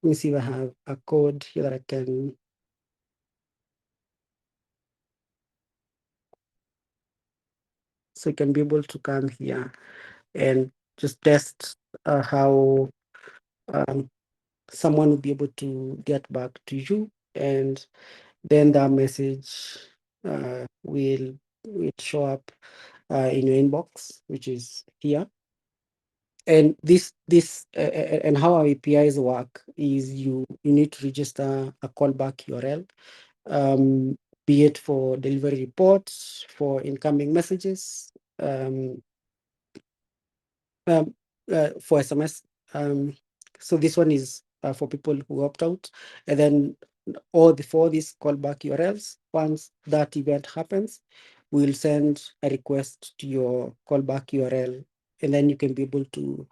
me see if I have a code here that I can. So you can be able to come here and just test how someone will be able to get back to you, and then that message will show up in your inbox, which is here. And and how our APIs work is you need to register a callback URL, be it for delivery reports, for incoming messages, for SMS. So this one is for people who opt out, and then all for these callback URLs, once that event happens, we'll send a request to your callback URL, and then you can be able to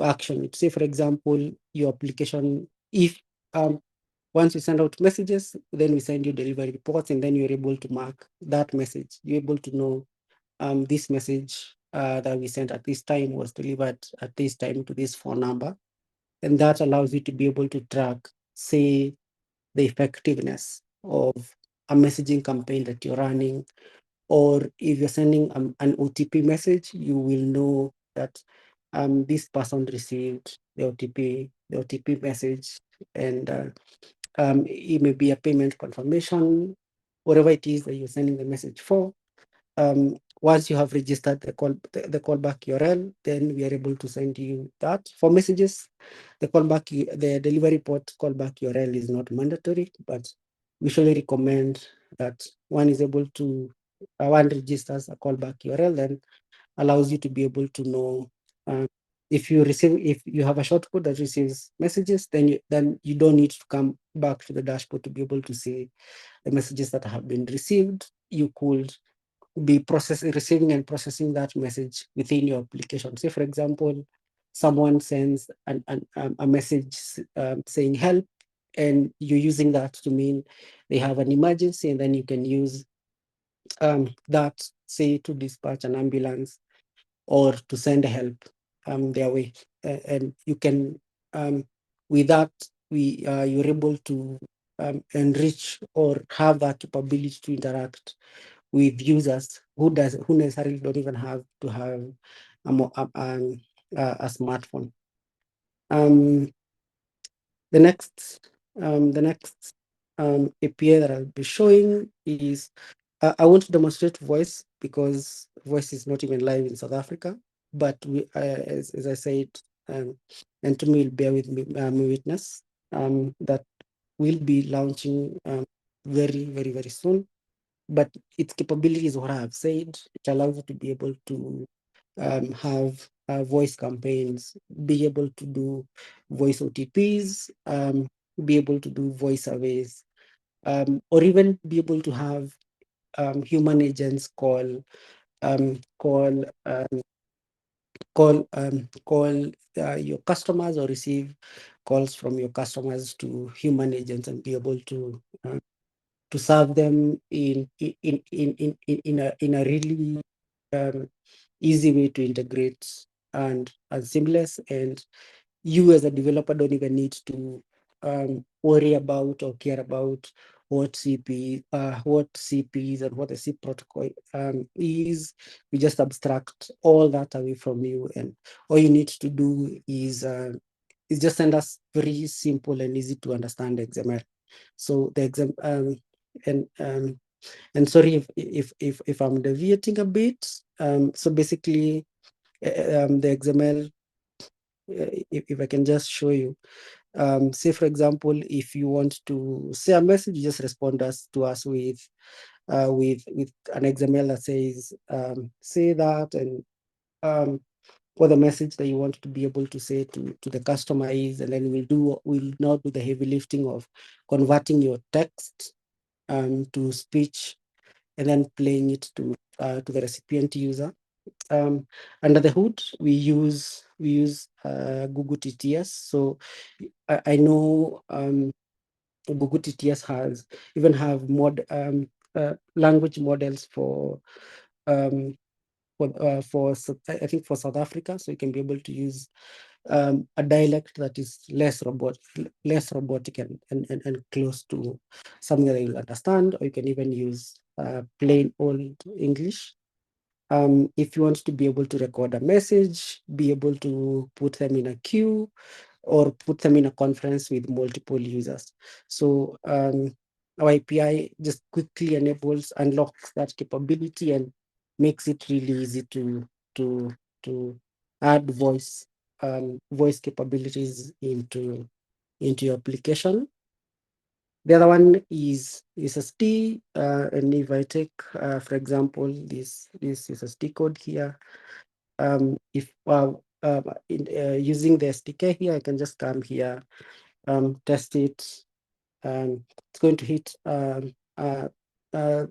action it. Say, for example, your application, if once you send out messages, then we send you delivery reports, and then you're able to mark that message. You're able to know this message that we sent at this time was delivered at this time to this phone number. And that allows you to be able to track, say, the effectiveness of a messaging campaign that you're running. Or if you're sending an OTP message, you will know that this person received the OTP message, and it may be a payment confirmation, whatever it is that you're sending the message for. Once you have registered the callback URL, then we are able to send you that. For messages, the delivery port callback URL is not mandatory, but we usually recommend that one registers a callback URL, then allows you to be able to know if you have a shortcode that receives messages, then you don't need to come back to the dashboard to be able to see the messages that have been received. You could be receiving and processing that message within your application. Say, for example, someone sends a message saying help, and you're using that to mean they have an emergency, and then you can use that, say, to dispatch an ambulance or to send help their way. And you can, with that, you're able to enrich or have that capability to interact with users who necessarily don't even have to have a smartphone. The next API that I'll be showing is I want to demonstrate voice because voice is not even live in South Africa. But as I said, and to me, bear with me, witness that will be launching very, very, very soon. But its capabilities, what I have said, it allows you to be able to have voice campaigns, be able to do voice OTPs, be able to do voice surveys, or even be able to have human agents call your customers, or receive calls from your customers to human agents, and be able to serve them in a really easy way to integrate and seamless. And you as a developer don't even need to worry about or care about what CPs and what the C protocol is. We just abstract all that away from you, and all you need to do is just send us very simple and easy to understand XML. So the exam and sorry if I'm deviating a bit. So basically, the XML, if I can just show you. Say, for example, if you want to say a message, you just respond to us with an XML that says say that, and what the message that you want to be able to say to the customer is, and then we'll now do the heavy lifting of converting your text to speech, and then playing it to the recipient user. Under the hood, we use Google TTS. So I know Google TTS have language models for I think for South Africa, so you can be able to use a dialect that is less robotic and close to something that you'll understand, or you can even use plain old English. If you want to be able to record a message, be able to put them in a queue, or put them in a conference with multiple users. So our API just quickly unlocks that capability and makes it really easy to add voice capabilities into your application. The other one is SSD, and if I take, for example, this SSD code here, if using the SDK here, I can just come here, test it. It's going to hit.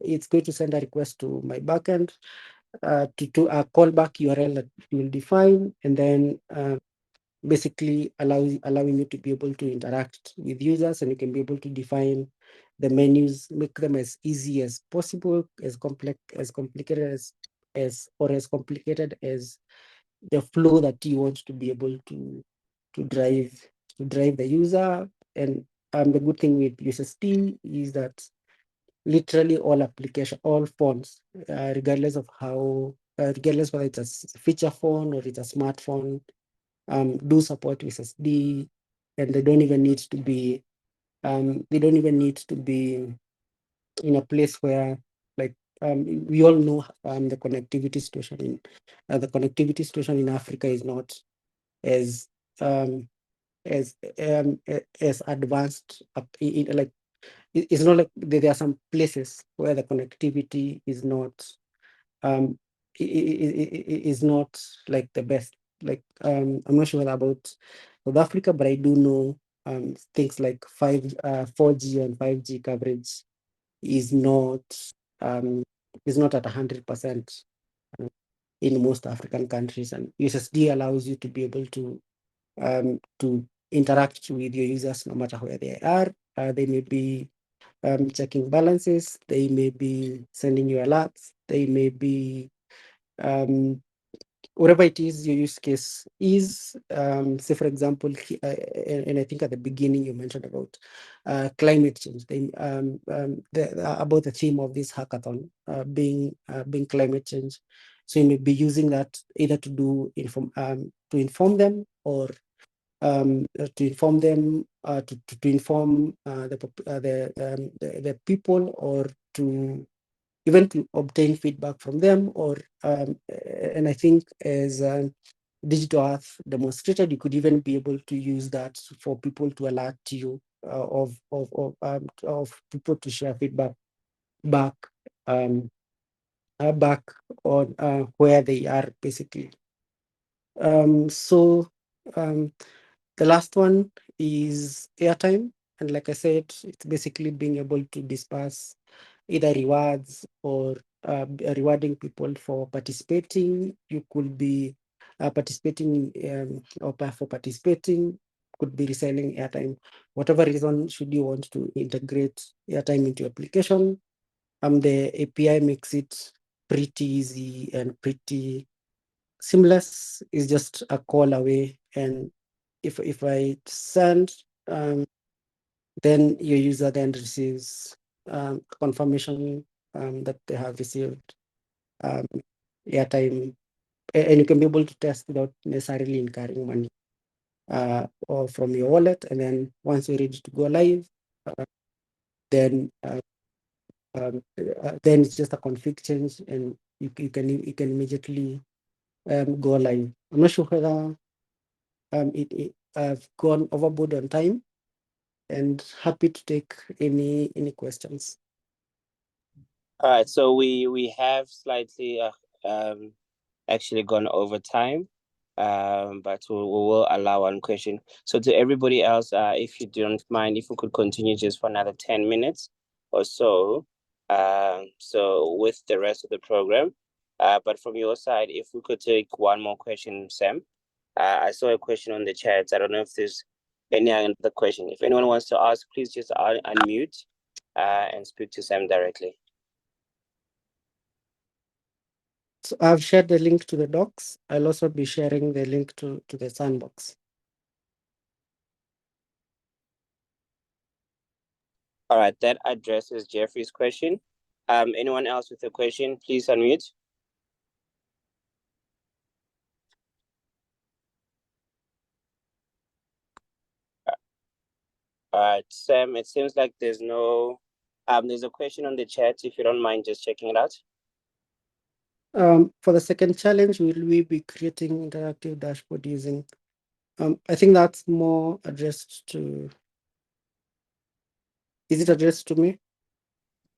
It's going to send a request to my backend to a callback URL that you will define, and then basically allowing you to be able to interact with users, and you can be able to define the menus, make them as easy as possible, as complicated as complicated as the flow that you want to be able to drive the user. And the good thing with USSD is that literally all phones, regardless of how, regardless whether it's a feature phone or it's a smartphone, do support USSD, and they don't even need to be in a place where, like, we all know the connectivity situation in Africa is not as as advanced like it's not like there are some places where the connectivity is not is not like the best. Like I'm not sure about South Africa, but I do know things like 4G and 5G coverage is not at 100% in most African countries, and USSD allows you to be able to interact with your users no matter where they are. They may be checking balances, they may be sending you alerts, they may be whatever it is your use case is. Say, for example, and I think at the beginning you mentioned about climate change, about the theme of this hackathon being climate change. So you may be using that either to inform them, or to inform the people, or to even to obtain feedback from them, or and I think as Digital Earth demonstrated, you could even be able to use that for people to alert you of people to share feedback back back on where they are, basically. So the last one is airtime, and like I said, it's basically being able to disperse either rewards or rewarding people for participating. You could be participating or for participating, could be reselling airtime. Whatever reason, should you want to integrate airtime into your application, the API makes it pretty easy and pretty seamless. Is just a call away, and if I send, then your user then receives confirmation that they have received airtime, and you can be able to test without necessarily incurring money or from your wallet. And then once you're ready to go live, then then it's just a config change, and you can immediately go live. I'm not sure whether I've gone overboard on time, and happy to take any questions. All right, so we have slightly actually gone over time, but we will allow one question. So to everybody else, if you don't mind, if we could continue just for another 10 minutes or so, so with the rest of the program. But from your side, if we could take one more question, Sam. I saw a question on the chat. I don't know if there's any other question. If anyone wants to ask, please just unmute and speak to Sam directly. So I've shared the link to the docs. I'll also be sharing the link to the sandbox. All right, that addresses Jeffrey's question. Anyone else with a question, please unmute. All right, Sam, it seems like there's a question on the chat, if you don't mind just checking it out. For the second challenge, will we be creating interactive dashboard using? I think that's more addressed to. Is it addressed to me?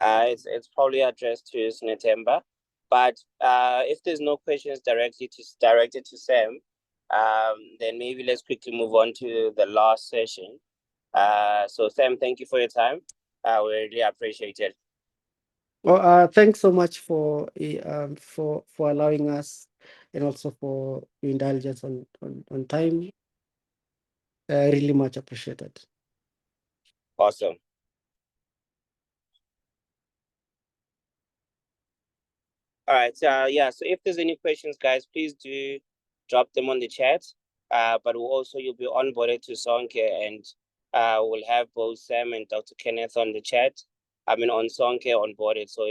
It's probably addressed to Sinethemba, but if there's no questions directed to Sam, then maybe let's quickly move on to the last session. So Sam, thank you for your time. We really appreciate it. Well, thanks so much for allowing us, and also for your indulgence on time. Really much appreciated. Awesome. All right. Yeah. So if there's any questions, guys, please do drop them on the chat. But you'll be onboarded to Sonke, and we'll have both Sam and Dr. Kenneth on the chat. On Sonke onboarded, so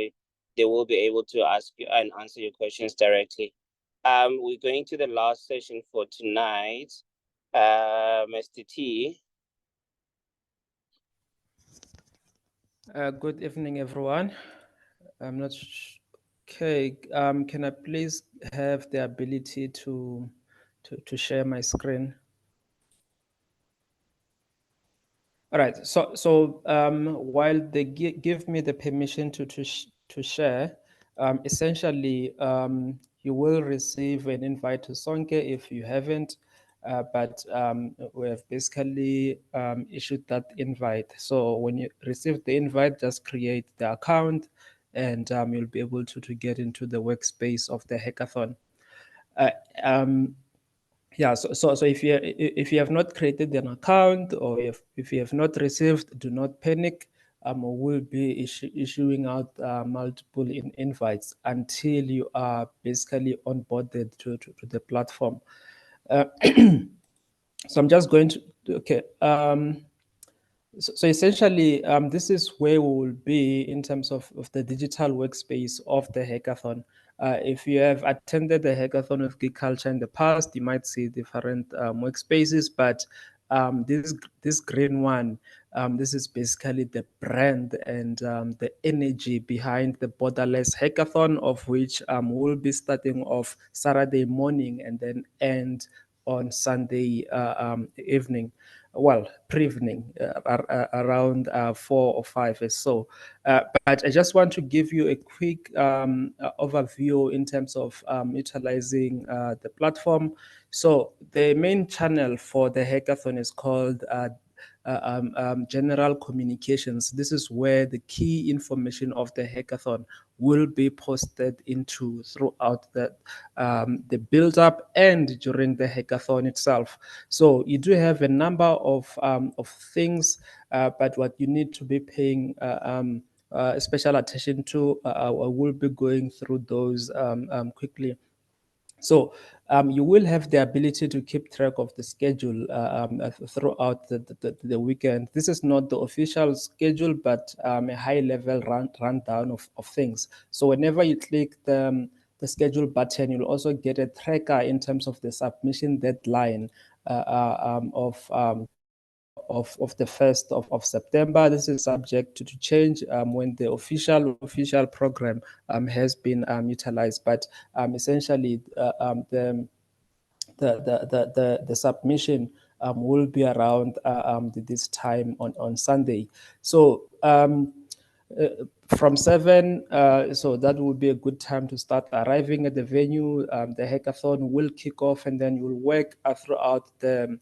they will be able to ask you and answer your questions directly. We're going to the last session for tonight. Mr. T. Good evening, everyone. I'm not okay. Can I please have the ability to share my screen? All right. So while they give me the permission to share, essentially you will receive an invite to Sonke if you haven't. But we have basically issued that invite. So when you receive the invite, just create the account, and you'll be able to get into the workspace of the hackathon. Yeah, so if you have not created an account, or if you have not received, do not panic. We'll be issuing out multiple invites until you are basically onboarded to the platform. So I'm just going to, okay. So essentially, this is where we will be in terms of the digital workspace of the hackathon. If you have attended the hackathon of Geekulcha in the past, you might see different workspaces, but this green one, this is basically the brand and the energy behind the Bxrderless Hackathon, of which we'll be starting off Saturday morning and then end on Sunday evening. Well, pre-evening, around 4 or 5 or so. But I just want to give you a quick overview in terms of utilizing the platform. So the main channel for the hackathon is called general communications. This is where the key information of the hackathon will be posted into throughout the build-up and during the hackathon itself. So you do have a number of things, but what you need to be paying special attention to, I will be going through those quickly. So you will have the ability to keep track of the schedule throughout the weekend. This is not the official schedule, but a high-level rundown of things. So whenever you click the schedule button, you'll also get a tracker in terms of the submission deadline of the 1st of September. This is subject to change when the official program has been utilized. But essentially, the submission will be around this time on Sunday. So from 7, so that would be a good time to start arriving at the venue. The hackathon will kick off, and then you'll work throughout the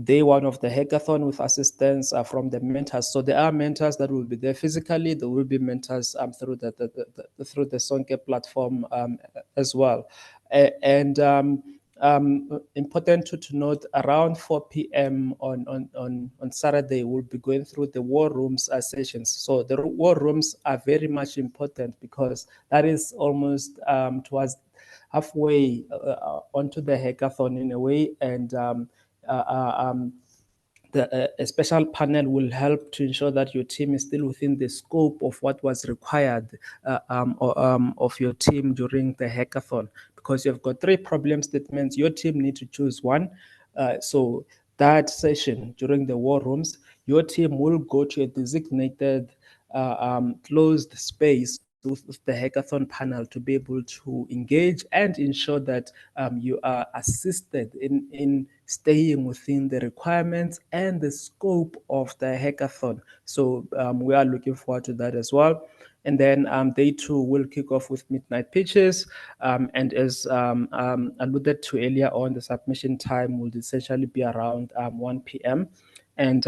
day one of the hackathon with assistance from the mentors. So there are mentors that will be there physically. There will be mentors through the Sonke platform as well. And Important to note, around 4 p.m. on Saturday, we'll be going through the war rooms sessions. So the war rooms are very much important because that is almost towards halfway onto the hackathon in a way, and a special panel will help to ensure that your team is still within the scope of what was required of your team during the hackathon, because you've got 3 problem statements. Your team need to choose one. So that session during the war rooms, your team will go to a designated closed space with the hackathon panel to be able to engage and ensure that you are assisted in staying within the requirements and the scope of the hackathon. So we are looking forward to that as well. And then day 2 will kick off with midnight pitches. And as alluded to earlier on, the submission time will essentially be around 1 p.m. And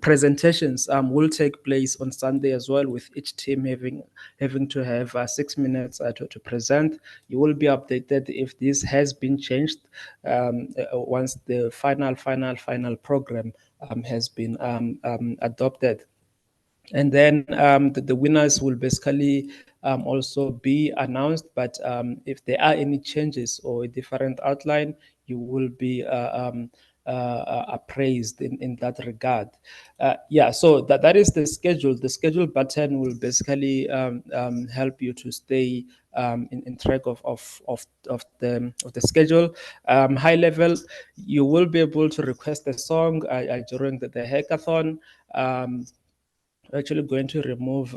presentations will take place on Sunday as well, with each team having to have 6 minutes to present. You will be updated if this has been changed once the final program has been adopted. And then the winners will basically also be announced. But if there are any changes or a different outline, you will be appraised in that regard. Yeah, so that is the schedule. The schedule button will basically help you to stay in track of the schedule. High level, you will be able to request a song during the hackathon. Actually going to remove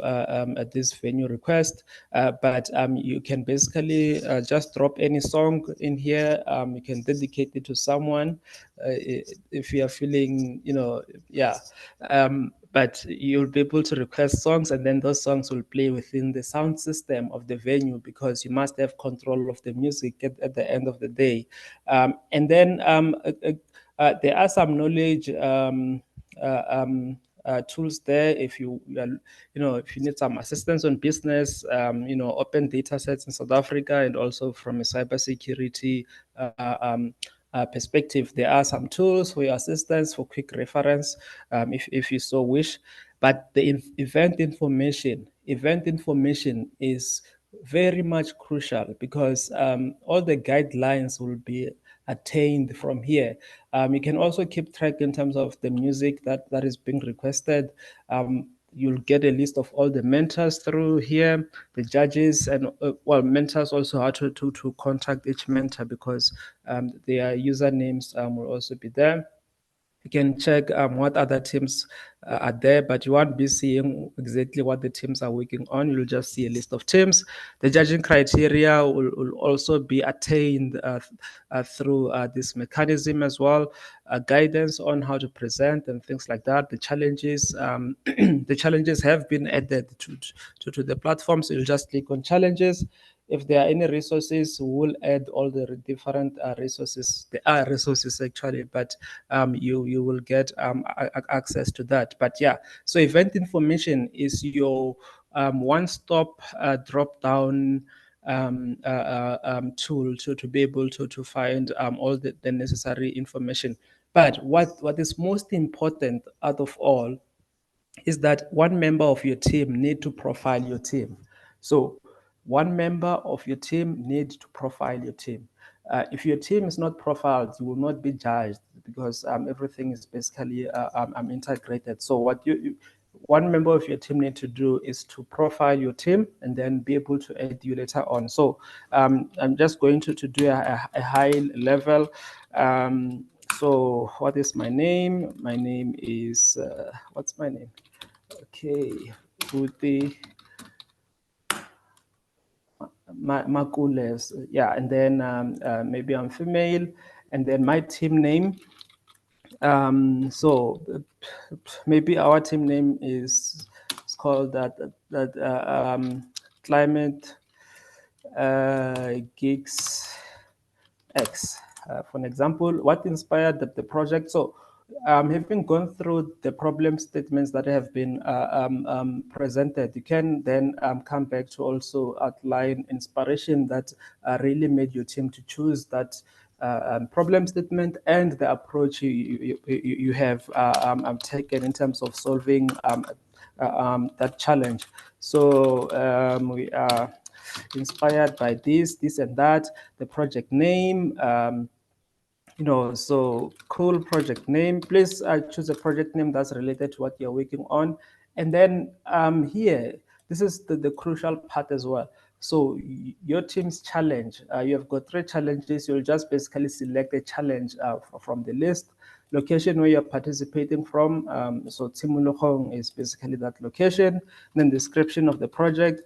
this venue request, but you can basically just drop any song in here. You can dedicate it to someone if you are feeling, yeah. But you'll be able to request songs, and then those songs will play within the sound system of the venue, because you must have control of the music at the end of the day. And then there are some knowledge tools there if you if you need some assistance on business, open data sets in South Africa, and also from a cybersecurity perspective, there are some tools for your assistance for quick reference, if you so wish. But the event information is very much crucial, because all the guidelines will be attained from here. You can also keep track in terms of the music that is being requested. You'll get a list of all the mentors through here, the judges, and mentors also how to contact each mentor, because their usernames will also be there. You can check what other teams are there, but you won't be seeing exactly what the teams are working on. You'll just see a list of teams. The judging criteria will also be attained through this mechanism as well. Guidance on how to present and things like that. The challenges, the challenges have been added to the platform. So you'll just click on challenges. If there are any resources, we'll add all the different resources. There are resources actually, but you will get access to that. But yeah, so event information is your one-stop drop-down tool to be able to find all the necessary information. But what is most important out of all is that one member of your team need to profile your team. So one member of your team needs to profile your team. If your team is not profiled, you will not be judged, because everything is basically integrated. So what one member of your team need to do is to profile your team and then be able to add you later on. So I'm just going to do a high level. So what is my name? My name is, what's my name? Okay, Buti Makules. Yeah, and then maybe I'm female, and then my team name. So maybe our team name is called Climate Geeks X. For an example, what inspired the project? So having gone through the problem statements that have been presented, you can then come back to also outline inspiration that really made your team to choose that problem statement and the approach you have taken in terms of solving that challenge. So we are inspired by this and that. The project name, so cool project name. Please choose a project name that's related to what you're working on. And then here, this is the crucial part as well. So your team's challenge, you have got 3 challenges. You'll just basically select a challenge from the list. Location where you're participating from. So Timulokong is basically that location. Then description of the project.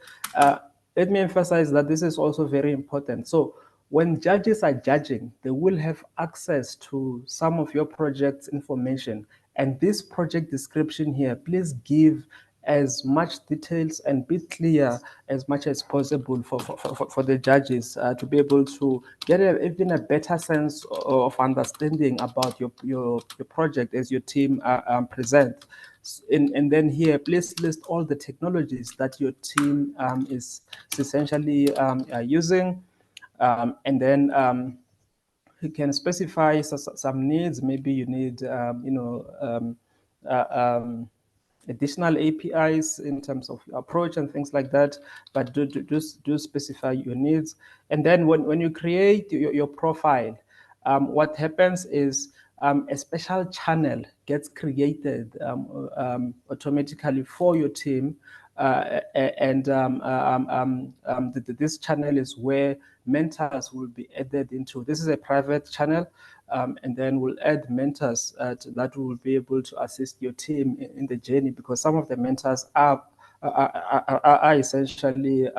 Let me emphasize that this is also very important. So when judges are judging, they will have access to some of your project's information. And this project description here, please give as much details and be clear as much as possible for the judges to be able to get even a better sense of understanding about your project as your team present. And then here, please list all the technologies that your team is essentially using. And then you can specify some needs. Maybe you need, additional APIs in terms of approach and things like that, but do specify your needs. And then when you create your profile, what happens is a special channel gets created automatically for your team. This channel is where mentors will be added into. This is a private channel, and then we'll add mentors that will be able to assist your team in the journey, because some of the mentors are essentially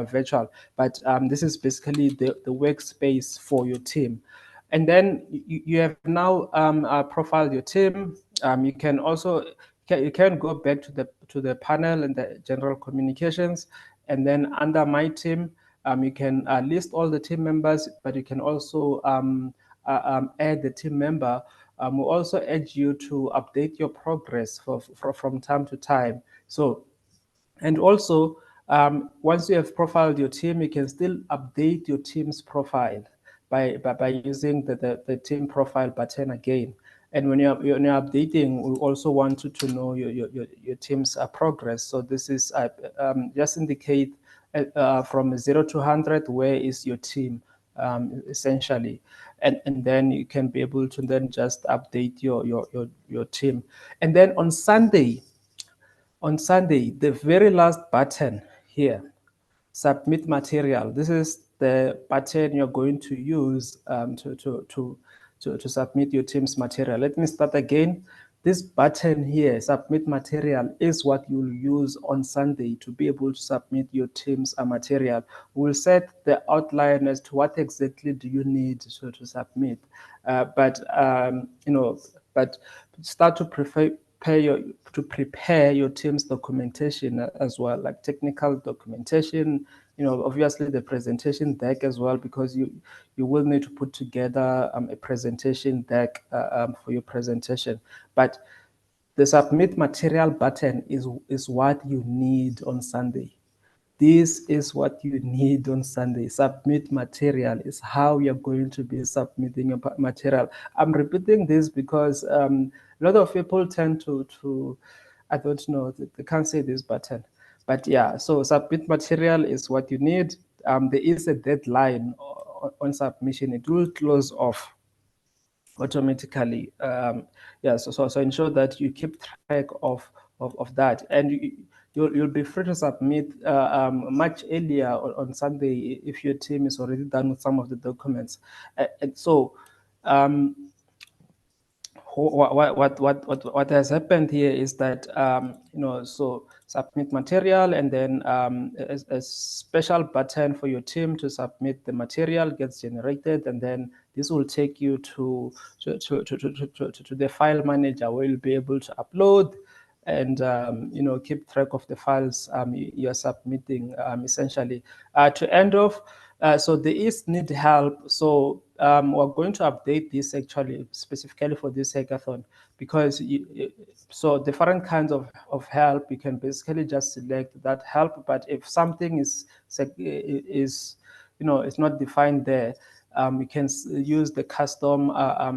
virtual, but this is basically the workspace for your team. And then you have now profiled your team. You can also you can go back to the panel and the general communications, and then under my team, you can list all the team members, but you can also add the team member. We also urge you to update your progress from time to time. So, and also, once you have profiled your team, you can still update your team's profile by using the team profile button again. And when you're updating, we also want you to know your team's progress. So this is just indicate from 0 to 100, where is your team essentially, and then you can be able to then just update your team. And then on Sunday, the very last button here, submit material. This is the button you're going to use to submit your team's material. Let me start again. This button here, submit material, is what you'll use on Sunday to be able to submit your team's material. We'll set the outline as to what exactly do you need to submit. But start to prepare your team's documentation as well, like technical documentation, obviously the presentation deck as well, because you will need to put together a presentation deck for your presentation. But the submit material button is what you need on Sunday. This is what you need on Sunday. Submit material is how you're going to be submitting your material. I'm repeating this because a lot of people tend to I don't know, they can't say this button. But yeah, so submit material is what you need. There is a deadline on submission. It will close off automatically. So ensure that you keep track of that, and you'll be free to submit much earlier on Sunday if your team is already done with some of the documents. And so what has happened here is that so submit material, and then a special button for your team to submit the material gets generated, and then this will take you to the file manager, where you'll be able to upload and keep track of the files you're submitting essentially. To end off, so there is need help. So we're going to update this actually specifically for this hackathon, because so different kinds of help, you can basically just select that help. But if something is it's not defined there, you can use the custom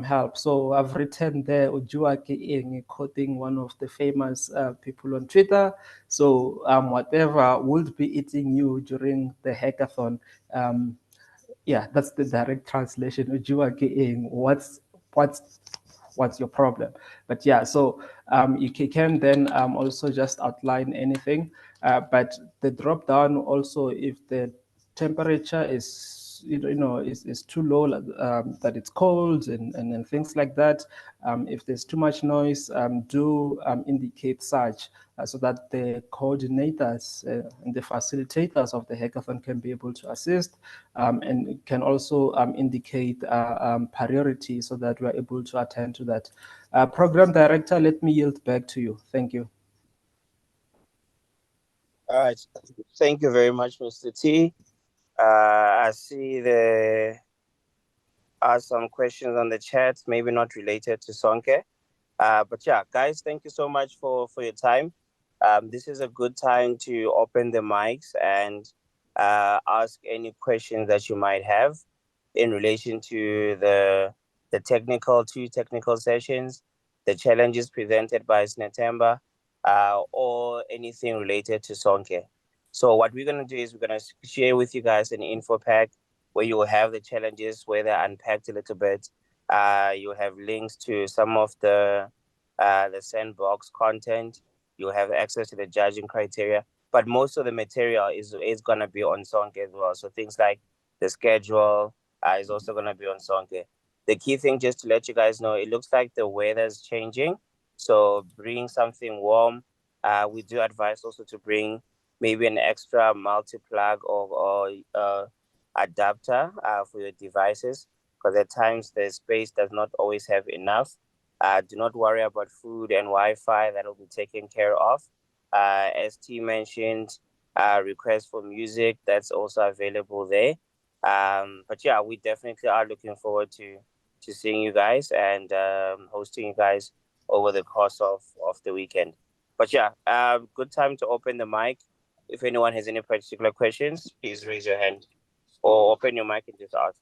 help. So I've written there, Ujua ke eng, quoting one of the famous people on Twitter. So whatever would be eating you during the hackathon, yeah, that's the direct translation. Ujua ke eng, what's your problem? But yeah, so you can then also just outline anything, but the drop down also, if the temperature is is too low, that it's cold and things like that. If there's too much noise, do indicate such, so that the coordinators and the facilitators of the hackathon can be able to assist, and can also indicate priority, so that we're able to attend to that. Program director, let me yield back to you. Thank you. All right. Thank you very much, Mr. T. I see there are some questions on the chat, maybe not related to Sonke. But yeah, guys, thank you so much for your time. This is a good time to open the mics and ask any questions that you might have in relation to the two technical sessions, the challenges presented by Sinethemba, or anything related to Sonke. So what we're going to do is we're going to share with you guys an info pack where you will have the challenges, where they're unpacked a little bit. You have links to some of the sandbox content. You have access to the judging criteria, but most of the material is gonna be on Sonke as well. So things like the schedule is also gonna be on Sonke. The key thing, just to let you guys know, it looks like the weather's changing, so bring something warm. We do advise also to bring maybe an extra multi-plug or adapter for your devices, because at times the space does not always have enough. Do not worry about food and Wi-Fi, that will be taken care of. As T mentioned, request for music, that's also available there. But yeah, we definitely are looking forward to seeing you guys and hosting you guys over the course of the weekend. But yeah, good time to open the mic. If anyone has any particular questions, please raise your hand or open your mic and just ask.